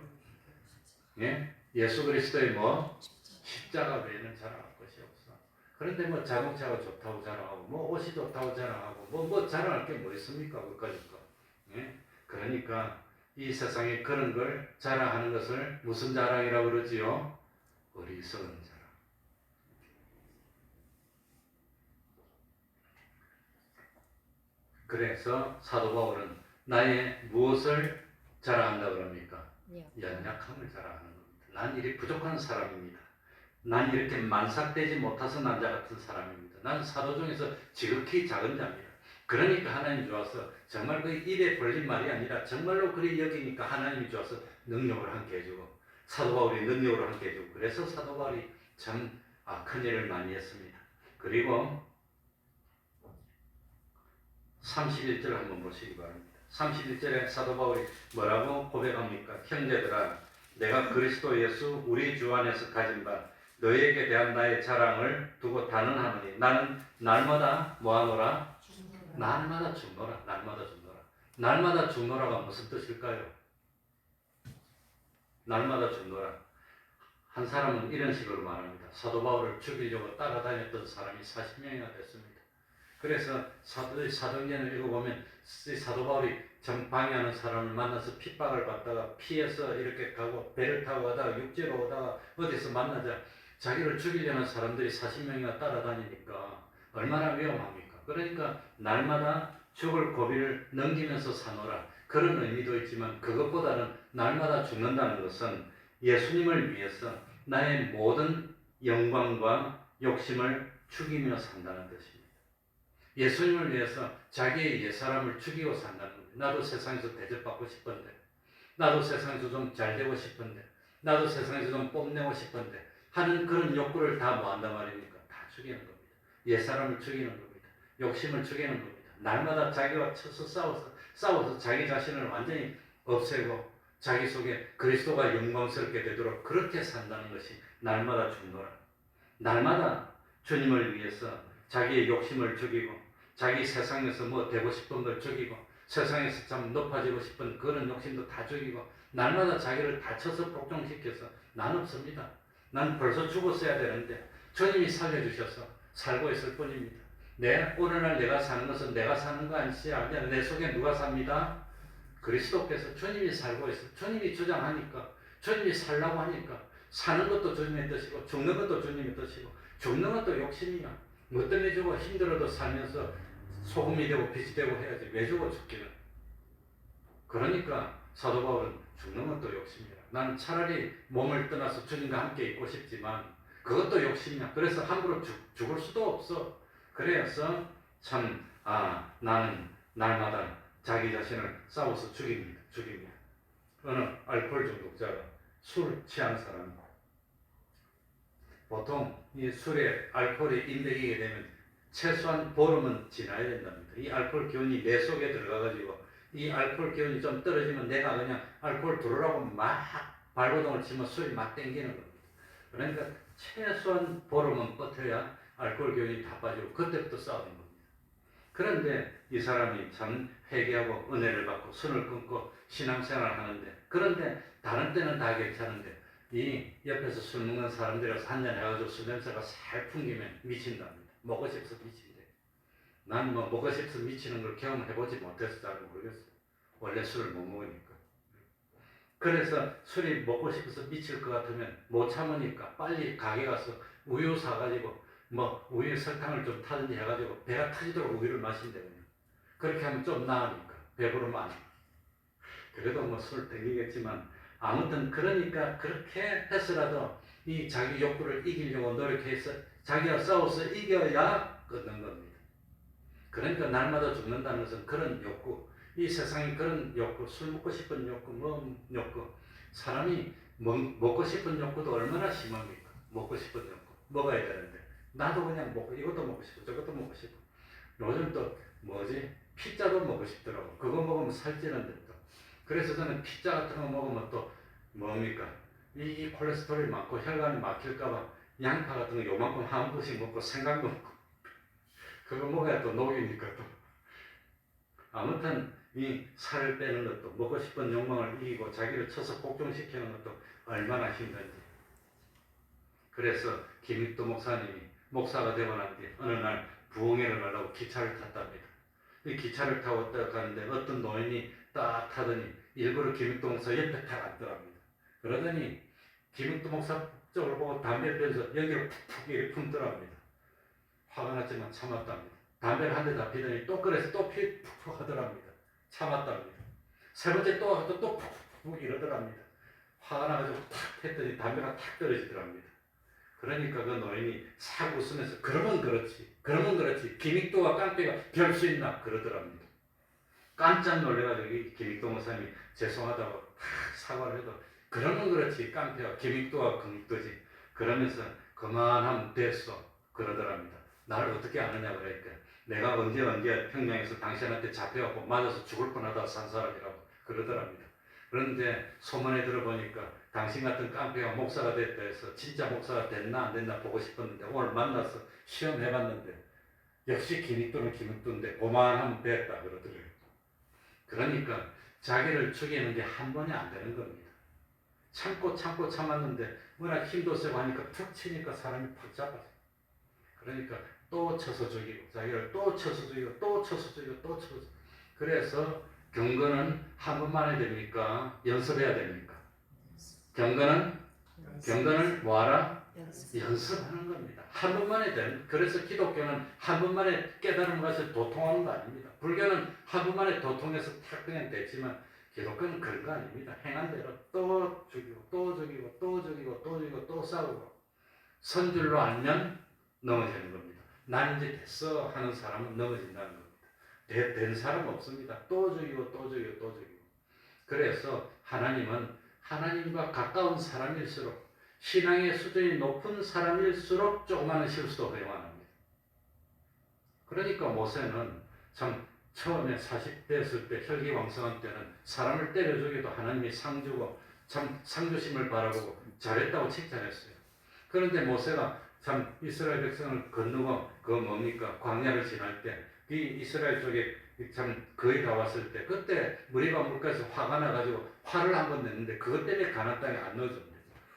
예? 예수 그리스도의 뭐? 십자가 외에는 자랑할 것이 없어. 그런데 뭐 자동차가 좋다고 자랑하고 뭐 옷이 좋다고 자랑하고 뭐 자랑할 게 뭐 있습니까? 그까짓 거. 예? 그러니까 이 세상에 그런 걸 자랑하는 것을 무슨 자랑이라고 그러지요? 어리석은 자랑. 그래서 사도 바울은 나의 무엇을 자랑한다 그럽니까? 연약함을 자랑하는 겁니다. 난 이리 부족한 사람입니다. 난 이렇게 만삭되지 못해서 남자 같은 사람입니다. 난 사도 중에서 지극히 작은 자입니다. 그러니까 하나님이 좋아서 정말 그 입에 벌린 말이 아니라 정말로 그리 여기니까 하나님이 좋아서 능력을 함께 해주고 사도 바울이 능력으로 함께 해주고 그래서 사도 바울이 참 큰 일을 많이 했습니다. 그리고 31절 한번 보시기 바랍니다. 31절에 사도 바울이 뭐라고 고백합니까? 형제들아 내가 그리스도 예수 우리 주 안에서 가진 바 너희에게 대한 나의 자랑을 두고 단언하노니 나는 날마다 뭐하노라? 날마다 죽노라. 날마다 죽노라. 날마다 죽노라가 무슨 뜻일까요? 날마다 죽노라. 한 사람은 이런 식으로 말합니다. 사도 바울을 죽이려고 따라다녔던 사람이 40명이나 됐습니다. 그래서 사도행전을 읽어보면 사도 바울이 방해하는 사람을 만나서 핍박을 받다가 피해서 이렇게 가고 배를 타고 가다가 육지로 오다가 어디서 만나자 자기를 죽이려는 사람들이 40명이나 따라다니니까 얼마나 위험합니까? 그러니까 날마다 죽을 고비를 넘기면서 사노라. 그런 의미도 있지만 그것보다는 날마다 죽는다는 것은 예수님을 위해서 나의 모든 영광과 욕심을 죽이며 산다는 뜻입니다. 예수님을 위해서 자기의 옛사람을 죽이고 산다는 겁니다. 나도 세상에서 대접받고 싶은데 나도 세상에서 좀 잘되고 싶은데 나도 세상에서 좀 뽐내고 싶은데 하는 그런 욕구를 다 뭐한단 말입니까? 다 죽이는 겁니다. 옛사람을 죽이는 겁니다. 욕심을 죽이는 겁니다. 날마다 자기와 쳐서 싸워서 자기 자신을 완전히 없애고 자기 속에 그리스도가 영광스럽게 되도록 그렇게 산다는 것이 날마다 죽노라. 날마다 주님을 위해서 자기의 욕심을 죽이고 자기 세상에서 뭐 되고 싶은 걸 죽이고 세상에서 참 높아지고 싶은 그런 욕심도 다 죽이고 날마다 자기를 다쳐서 복종시켜서 난 없습니다. 난 벌써 죽었어야 되는데 주님이 살려주셔서 살고 있을 뿐입니다. 오늘날 내가 사는 것은 내가 사는 거 아니지 않냐? 내 속에 누가 삽니다? 그리스도께서 주님이 살고 있어요. 주님이 주장하니까 주님이 살라고 하니까 사는 것도 주님의 뜻이고 죽는 것도 주님의 뜻이고 죽는 것도 욕심이야. 뭐 때문에 죽어? 힘들어도 살면서 소금이 되고 빛이 되고 해야지. 왜 죽어 죽기는? 그러니까 사도 바울은 죽는 것도 욕심이라. 나는 차라리 몸을 떠나서 주님과 함께 있고 싶지만 그것도 욕심이야. 그래서 함부로 죽을 수도 없어. 그래서 참 나는 날마다 자기 자신을 싸워서 죽입니다. 어느 알코올 중독자가 술 취한 사람, 보통 이 술에 알코올이 인백이게 되면 최소한 보름은 지나야 된답니다. 이 알코올 기운이 내 속에 들어가가지고 이 알코올 기운이 좀 떨어지면 내가 그냥 알코올 들으라고 막 발버둥을 치면 술이 막 땡기는 겁니다. 그러니까 최소한 보름은 버텨야 알코올 기운이 다 빠지고 그때부터 싸우는 겁니다. 그런데 이 사람이 참 회개하고 은혜를 받고 선을 끊고 신앙생활을 하는데, 그런데 다른 때는 다 괜찮은데 이 옆에서 술 먹는 사람들이랑 한잔 해가지고 술 냄새가 살 풍기면 미친답니다. 먹고 싶어서 미친대. 난 뭐 먹고 싶어서 미치는 걸 경험해보지 못해서 잘 모르겠어요. 원래 술을 못 먹으니까. 그래서 술이 먹고 싶어서 미칠 것 같으면 못 참으니까 빨리 가게 가서 우유 사가지고 뭐 우유에 설탕을 좀 타든지 해가지고 배가 터지도록 우유를 마신대요. 그렇게 하면 좀 나으니까 배부르면 안 해. 그래도 뭐 술 땡기겠지만 아무튼 그러니까 그렇게 해서라도 이 자기 욕구를 이기려고 노력해서 자기와 싸워서 이겨야 끊는 겁니다. 그러니까 날마다 죽는다는 것은 그런 욕구, 이 세상에 그런 욕구, 술 먹고 싶은 욕구, 뭐 욕구, 사람이 먹고 싶은 욕구도 얼마나 심합니까? 먹고 싶은 욕구, 먹어야 되는데 나도 그냥 먹고 이것도 먹고 싶고 저것도 먹고 싶고, 요즘 또 피자도 먹고 싶더라고. 그거 먹으면 살찌는데 또. 그래서 저는 피자 같은 거 먹으면 또 뭡니까? 이 콜레스테롤이 많고 혈관이 막힐까봐 양파 같은 거 요만큼 한 번씩 먹고 생강도 먹고 그거 먹어야 또 녹이니까 또. 아무튼 이 살을 빼는 것도 먹고 싶은 욕망을 이기고 자기를 쳐서 복종시키는 것도 얼마나 힘든지. 그래서 김익도 목사님이 목사가 되고 난 뒤에 어느 날 부흥회를 가려고 기차를 탔답니다. 이 기차를 타고 딱 가는데 어떤 노인이 딱 타더니 일부러 김익도 목사 옆에 딱 앉더랍니다. 그러더니 김익도 목사 쪽을 보고 담배를 피워서 여기를 푹푹 이렇게 품더랍니다. 화가 났지만 참았답니다. 담배를 한 대 다 피더니 또 그래서 또 푹푹 하더랍니다. 참았답니다. 세 번째 또 푹푹 이러더랍니다. 화가 나가지고 탁 했더니 담배가 탁 떨어지더랍니다. 그러니까 그 노인이 싹 웃으면서 그러면 그렇지 김익도와 깡패가 별 수 있나 그러더랍니다. 깜짝 놀래가지고 김익도 목사님이 죄송하다고 사과를 해도 그러면 그렇지 깡패와 김익도와 금익도지 그러면서 그만하면 됐어 그러더랍니다. 나를 어떻게 아느냐 그러니까 내가 언제 평양에서 당신한테 잡혀갖고 맞아서 죽을 뻔하다 산 사람이라고 그러더랍니다. 그런데 소문에 들어보니까 당신 같은 깡패가 목사가 됐다 해서 진짜 목사가 됐나 안 됐나 보고 싶었는데 오늘 만나서 시험해봤는데 역시 김익도는 김익도인데 고만하면 됐다 그러더래요. 그러니까 자기를 죽이는 게 한 번이 안 되는 겁니다. 참고 참았는데 워낙 힘도 세고 하니까 툭 치니까 사람이 팍 잡아져. 그러니까 또 쳐서 죽이고 자기를 또 쳐서 죽이고 또 쳐서 죽이고 또 쳐서. 그래서 경건은 한 번만에 됩니까? 연습해야 됩니까? 경건을 뭐하라? 연습하는 겁니다. 한 번만에 되는. 그래서 기독교는 한 번만에 깨달은 것을 도통하는 거 아닙니다. 불교는 한 번만에 도통해서 탁 그냥 됐지만 기독교는 그런 거 아닙니다. 행한 대로 또 죽이고 또 죽이고 또 죽이고 또 죽이고 또 싸우고 선줄로 알면 넘어지는 겁니다. 난 이제 됐어 하는 사람은 넘어진다는 겁니다. 된 사람 없습니다. 또 죽이고 또 죽이고 또 죽이고. 그래서 하나님은 하나님과 가까운 사람일수록 신앙의 수준이 높은 사람일수록 조그마한 실수도 허용 안 합니다. 그러니까 모세는 참 처음에 40대였을 때 혈기왕성한 때는 사람을 때려 죽여도 하나님이 상 주고 참 상주심을 바라보고 잘했다고 칭찬했어요. 그런데 모세가 참 이스라엘 백성을 건너고 그 뭡니까 광야를 지날 때 이 이스라엘 쪽에 참 거의 다 왔을 때 그때 무리가 물가에서 화가 나가지고 화를 한번 냈는데 그것 때문에 가나안 땅에 안 넣어준대.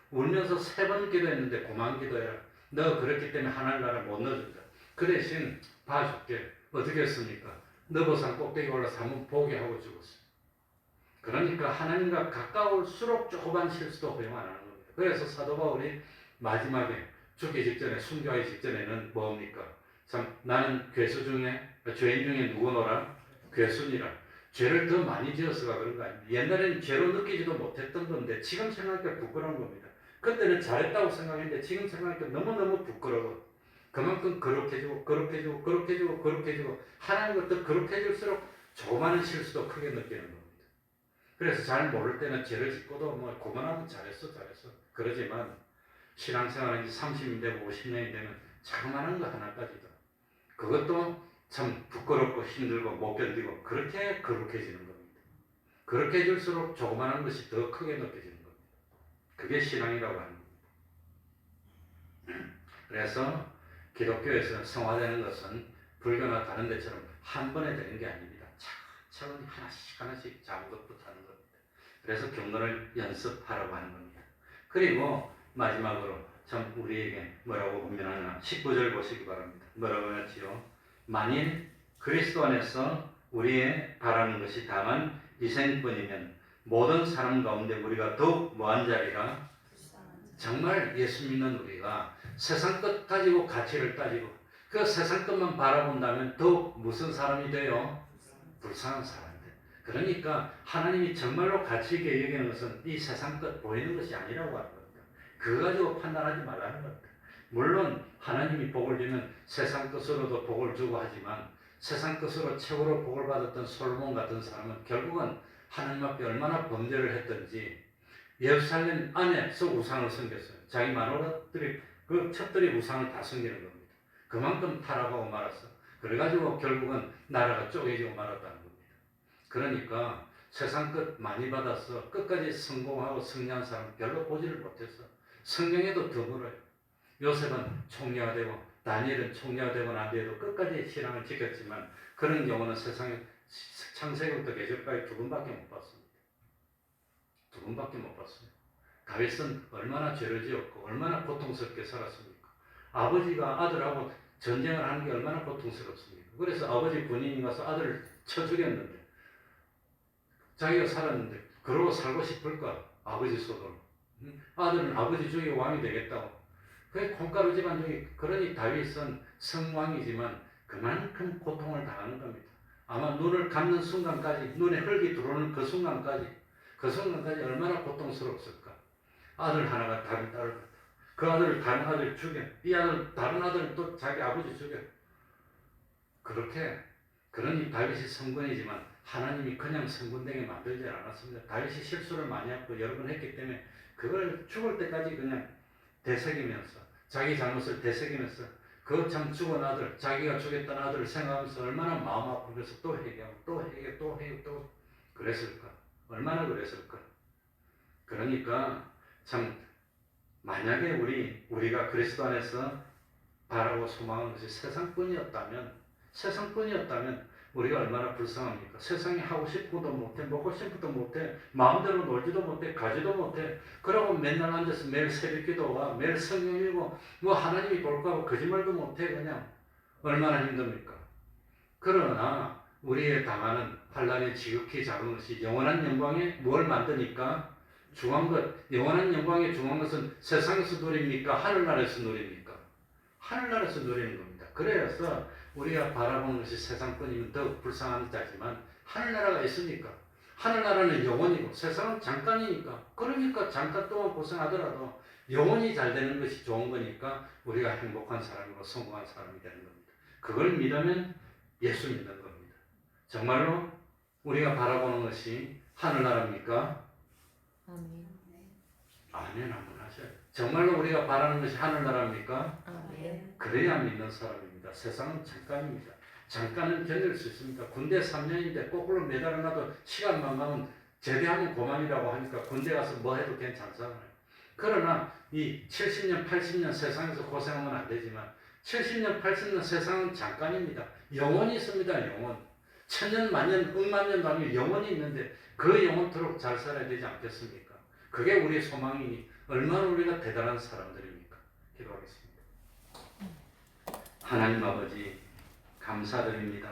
울면서 3번 기도했는데 고만 기도해라. 너 그렇기 때문에 하나님 나라 못 넣어준다. 그 대신 봐줄게. 어떻게 했습니까? 너보산 꼭대기 올라서 한번 보게 하고 죽었어요. 그러니까 하나님과 가까울수록 조그만 실수도 허용 안 하는 겁니다. 그래서 사도 바울이 마지막에 죽기 직전에 순교하기 직전에는 뭡니까? 참 나는 죄인 중에 누구노라? 괴순이라. 죄를 더 많이 지어서가 그런 거 아닙니다. 옛날에는 죄로 느끼지도 못했던 건데 지금 생각하니까 부끄러운 겁니다. 그때는 잘했다고 생각했는데 지금 생각하니까 너무너무 부끄러워. 그만큼 거룩해지고 거룩해지고 거룩해지고 거룩해지고 하나님 것도 거룩해질수록 조그마한 실수도 크게 느끼는 겁니다. 그래서 잘 모를 때는 죄를 짓고도 뭐 그만하면 잘했어 그러지만 신앙생활은 30년 되고 50년이 되면 자그마한 거 하나까지도 그것도 참 부끄럽고 힘들고 못 견디고 그렇게 거룩해지는 겁니다. 그렇게 해질수록 조그마한 것이 더 크게 느껴지는 겁니다. 그게 신앙이라고 하는 겁니다. 그래서 기독교에서 성화되는 것은 불교나 다른 데처럼 한 번에 되는 게 아닙니다. 차근차근 하나씩 작은 것부터 하는 겁니다. 그래서 경건을 연습하라고 하는 겁니다. 그리고 마지막으로 참 우리에게 뭐라고 분명하나 19절 보시기 바랍니다. 뭐라고 했지요? 만일 그리스도 안에서 우리의 바라는 것이 다만 이생뿐이면 모든 사람 가운데 우리가 더욱 뭐한 자리라? 정말 예수 믿는 우리가 세상 것 가지고 가치를 따지고 그 세상 것만 바라본다면 더욱 무슨 사람이 돼요? 불쌍한 사람이 돼요. 그러니까 하나님이 정말로 가치 있게 여기는 것은 이 세상 것 보이는 것이 아니라고 하는 겁니다. 그거 가지고 판단하지 말라는 겁니다. 물론 하나님이 복을 주면 세상 것으로도 복을 주고 하지만 세상 것으로 최고로 복을 받았던 솔로몬 같은 사람은 결국은 하나님 앞에 얼마나 범죄를 했든지 예루살렘 안에서 우상을 섬겼어요. 자기 마누라들이 그 첩들이 우상을 다 섬기는 겁니다. 그만큼 타락하고 말았어. 그래가지고 결국은 나라가 쪼개지고 말았다는 겁니다. 그러니까 세상 것 많이 받아서 끝까지 성공하고 승리한 사람 별로 보지를 못했어. 성경에도 드물어요. 요셉은 총리가 되고 다니엘은 총리가 되고 난 뒤에도 끝까지 신앙을 지켰지만 그런 경우는 세상에 창세기부터 계시록까지 두 분밖에 못 봤습니다. 두 분밖에 못 봤어요. 다윗은 얼마나 죄를 지었고 얼마나 고통스럽게 살았습니까? 아버지가 아들하고 전쟁을 하는 게 얼마나 고통스럽습니까? 그래서 아버지 군인이 가서 아들을 쳐 죽였는데 자기가 살았는데 그러고 살고 싶을까? 아버지 소돔. 아들은 아버지 죽이고 왕이 되겠다고. 그게 콩가루 집안 중에 그러니 다윗은 성왕이지만 그만큼 고통을 당하는 겁니다. 아마 눈을 감는 순간까지 눈에 흙이 들어오는 그 순간까지 얼마나 고통스럽을까. 아들 하나가 다른 딸을 그 아들을 다른 아들 죽여 이 아들 다른 아들은 또 자기 아버지 죽여. 그러니 다윗이 성군이지만 하나님이 그냥 성군되게 만들지 않았습니다. 다윗이 실수를 많이 하고 여러 번 했기 때문에 그걸 죽을 때까지 그냥 되새기면서 자기 잘못을 되새기면서 그 참 죽은 아들 자기가 죽였던 아들을 생각하면서 얼마나 마음 아프면서 또 회개하고 또 회개하고 또 그랬을까. 얼마나 그랬을까. 그러니까 참 만약에 우리가 그리스도 안에서 바라고 소망하는 것이 세상뿐이었다면 우리가 얼마나 불쌍합니까? 세상에 하고 싶어도 못해, 먹고 싶어도 못해, 마음대로 놀지도 못해, 가지도 못해. 그러고 맨날 앉아서 매일 새벽 기도와 매일 성경 읽고 뭐 하나님이 볼까 하고 거짓말도 못해. 그냥 얼마나 힘듭니까? 그러나 우리의 당하는 환란이 지극히 작은 것이 영원한 영광에 뭘 만드니까? 중한 것, 영원한 영광의 중한 것은 세상에서 누립니까? 하늘나라에서 누립니까? 하늘나라에서 누리는 겁니다. 그래서 우리가 바라보는 것이 세상뿐이면 더욱 불쌍한 자지만 하늘나라가 있으니까 하늘나라는 영원이고 세상은 잠깐이니까 그러니까 잠깐 동안 고생하더라도 영원히 잘 되는 것이 좋은 거니까 우리가 행복한 사람이고 성공한 사람이 되는 겁니다. 그걸 믿으면 예수 믿는 겁니다. 정말로 우리가 바라보는 것이 하늘나라입니까? 아멘. 아멘 한번 하셔요. 정말로 우리가 바라는 것이 하늘나라입니까? 아멘. 그래야 믿는 사람입니다. 세상은 잠깐입니다. 잠깐은 견딜 수 있습니다. 군대 3년인데 거꾸로 매달아놔도 시간만 가면 제대하면 그만이라고 하니까 군대 가서 뭐 해도 괜찮잖아요. 그러나 이 70년, 80년 세상에서 고생하면 안 되지만 70년, 80년 세상은 잠깐입니다. 영원히 있습니다. 영원. 천년, 만년, 억만년 단위 영원히 있는데 그 영원토록 잘 살아야 되지 않겠습니까? 그게 우리의 소망이니 얼마나 우리가 대단한 사람들입니까? 기도하겠습니다. 하나님 아버지 감사드립니다.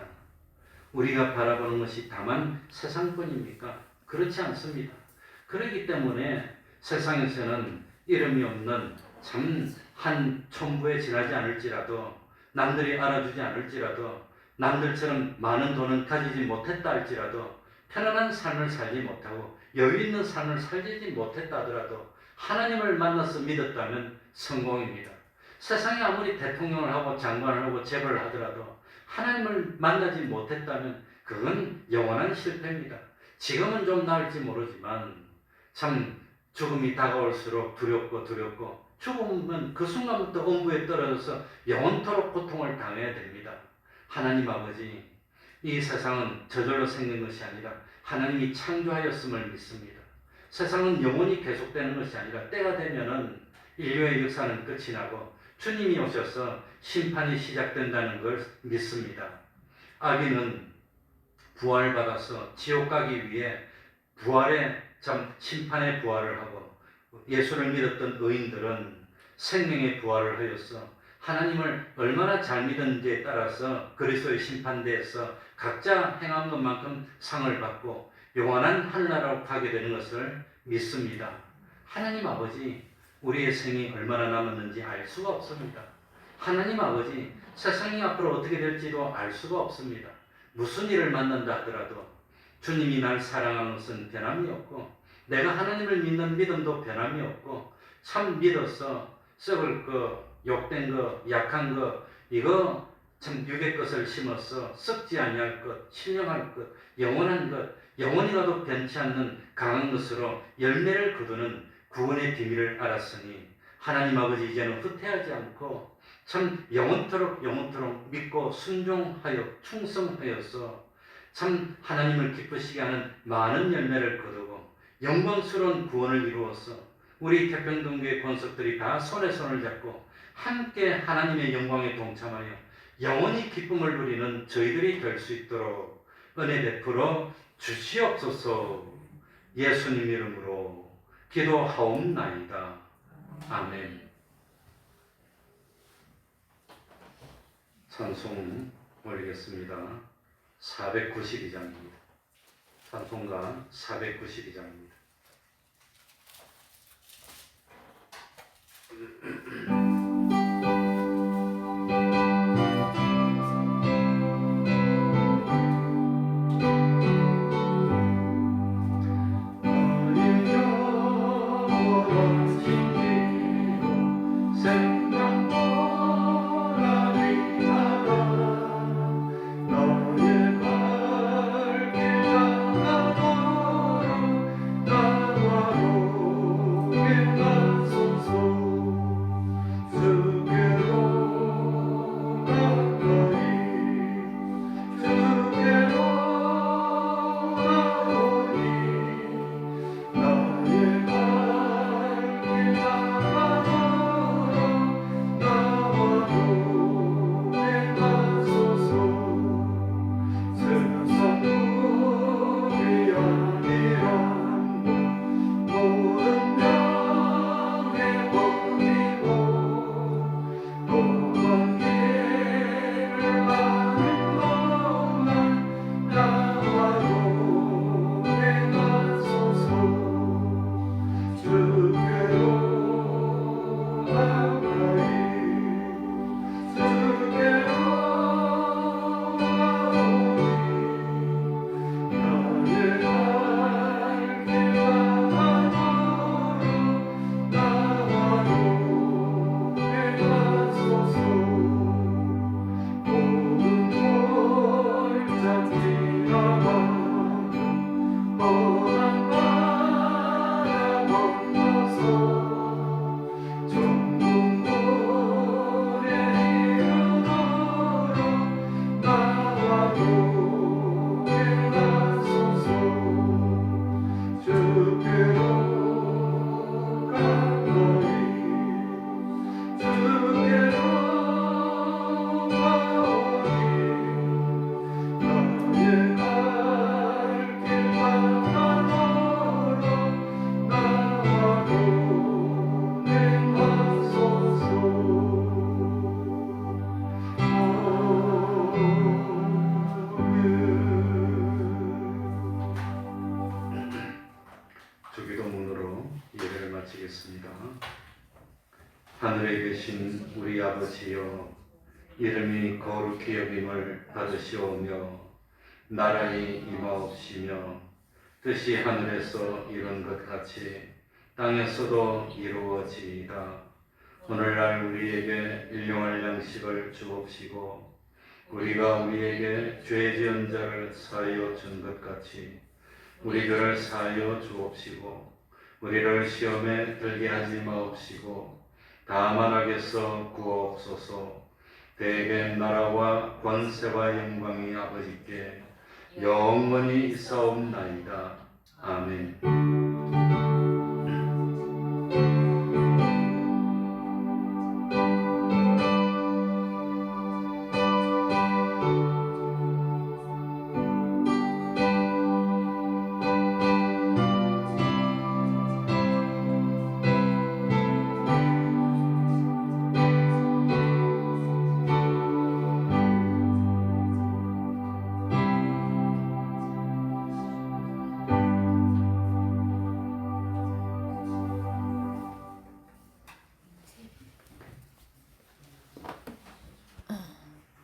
우리가 바라보는 것이 다만 세상뿐입니까? 그렇지 않습니다. 그렇기 때문에 세상에서는 이름이 없는 참 한 촌부에 지나지 않을지라도 남들이 알아주지 않을지라도 남들처럼 많은 돈은 가지지 못했다 할지라도 편안한 삶을 살지 못하고 여유 있는 삶을 살지 못했다 하더라도 하나님을 만나서 믿었다면 성공입니다. 세상에 아무리 대통령을 하고 장관을 하고 재벌을 하더라도 하나님을 만나지 못했다면 그건 영원한 실패입니다. 지금은 좀 나을지 모르지만 참 죽음이 다가올수록 두렵고 죽으면 그 순간부터 엄부에 떨어져서 영원토록 고통을 당해야 됩니다. 하나님 아버지, 이 세상은 저절로 생긴 것이 아니라 하나님이 창조하였음을 믿습니다. 세상은 영원히 계속되는 것이 아니라 때가 되면은 인류의 역사는 끝이 나고 주님이 오셔서 심판이 시작된다는 걸 믿습니다. 악인은 부활받아서 지옥 가기 위해 심판의 부활을 하고, 예수를 믿었던 의인들은 생명의 부활을 하여서 하나님을 얼마나 잘 믿었는지에 따라서 그리스도의 심판대에서 각자 행한 것만큼 상을 받고 영원한 하늘나라로 가게 되는 것을 믿습니다. 하나님 아버지, 우리의 생이 얼마나 남았는지 알 수가 없습니다. 하나님 아버지, 세상이 앞으로 어떻게 될지도 알 수가 없습니다. 무슨 일을 만난다 하더라도 주님이 날 사랑하는 것은 변함이 없고, 내가 하나님을 믿는 믿음도 변함이 없고, 참 믿어서 썩을 거, 욕된 거, 약한 거, 이거 참 육의 것을 심어서 썩지 아니할 것, 신령할 것, 영원한 것, 영원히 가도 변치 않는 강한 것으로 열매를 거두는 구원의 비밀을 알았으니 하나님 아버지, 이제는 후퇴하지 않고 참 영원토록 믿고 순종하여 충성하여서 참 하나님을 기쁘시게 하는 많은 열매를 거두고 영광스러운 구원을 이루어서 우리 태평동교회 권속들이 다 손에 손을 잡고 함께 하나님의 영광에 동참하여 영원히 기쁨을 누리는 저희들이 될 수 있도록 은혜 베풀어 주시옵소서. 예수님 이름으로 기도하옵나이다. 아멘. 찬송 올리겠습니다. 492장입니다. 찬송가 492장입니다. 하늘에 계신 우리 아버지여, 이름이 거룩히 여김을 받으시오며 나라의 임하옵시며 뜻이 하늘에서 이룬 것 같이 땅에서도 이루어지이다. 오늘날 우리에게 일용할 양식을 주옵시고 우리가 우리에게 죄 지은 자를 사하여 준 것 같이 우리들을 사하여 주옵시고 우리를 시험에 들게 하지 마옵시고 다만 악에서 구하옵소서. 대개 나라와 권세와 영광이 아버지께 영원히 있사옵나이다. 아멘.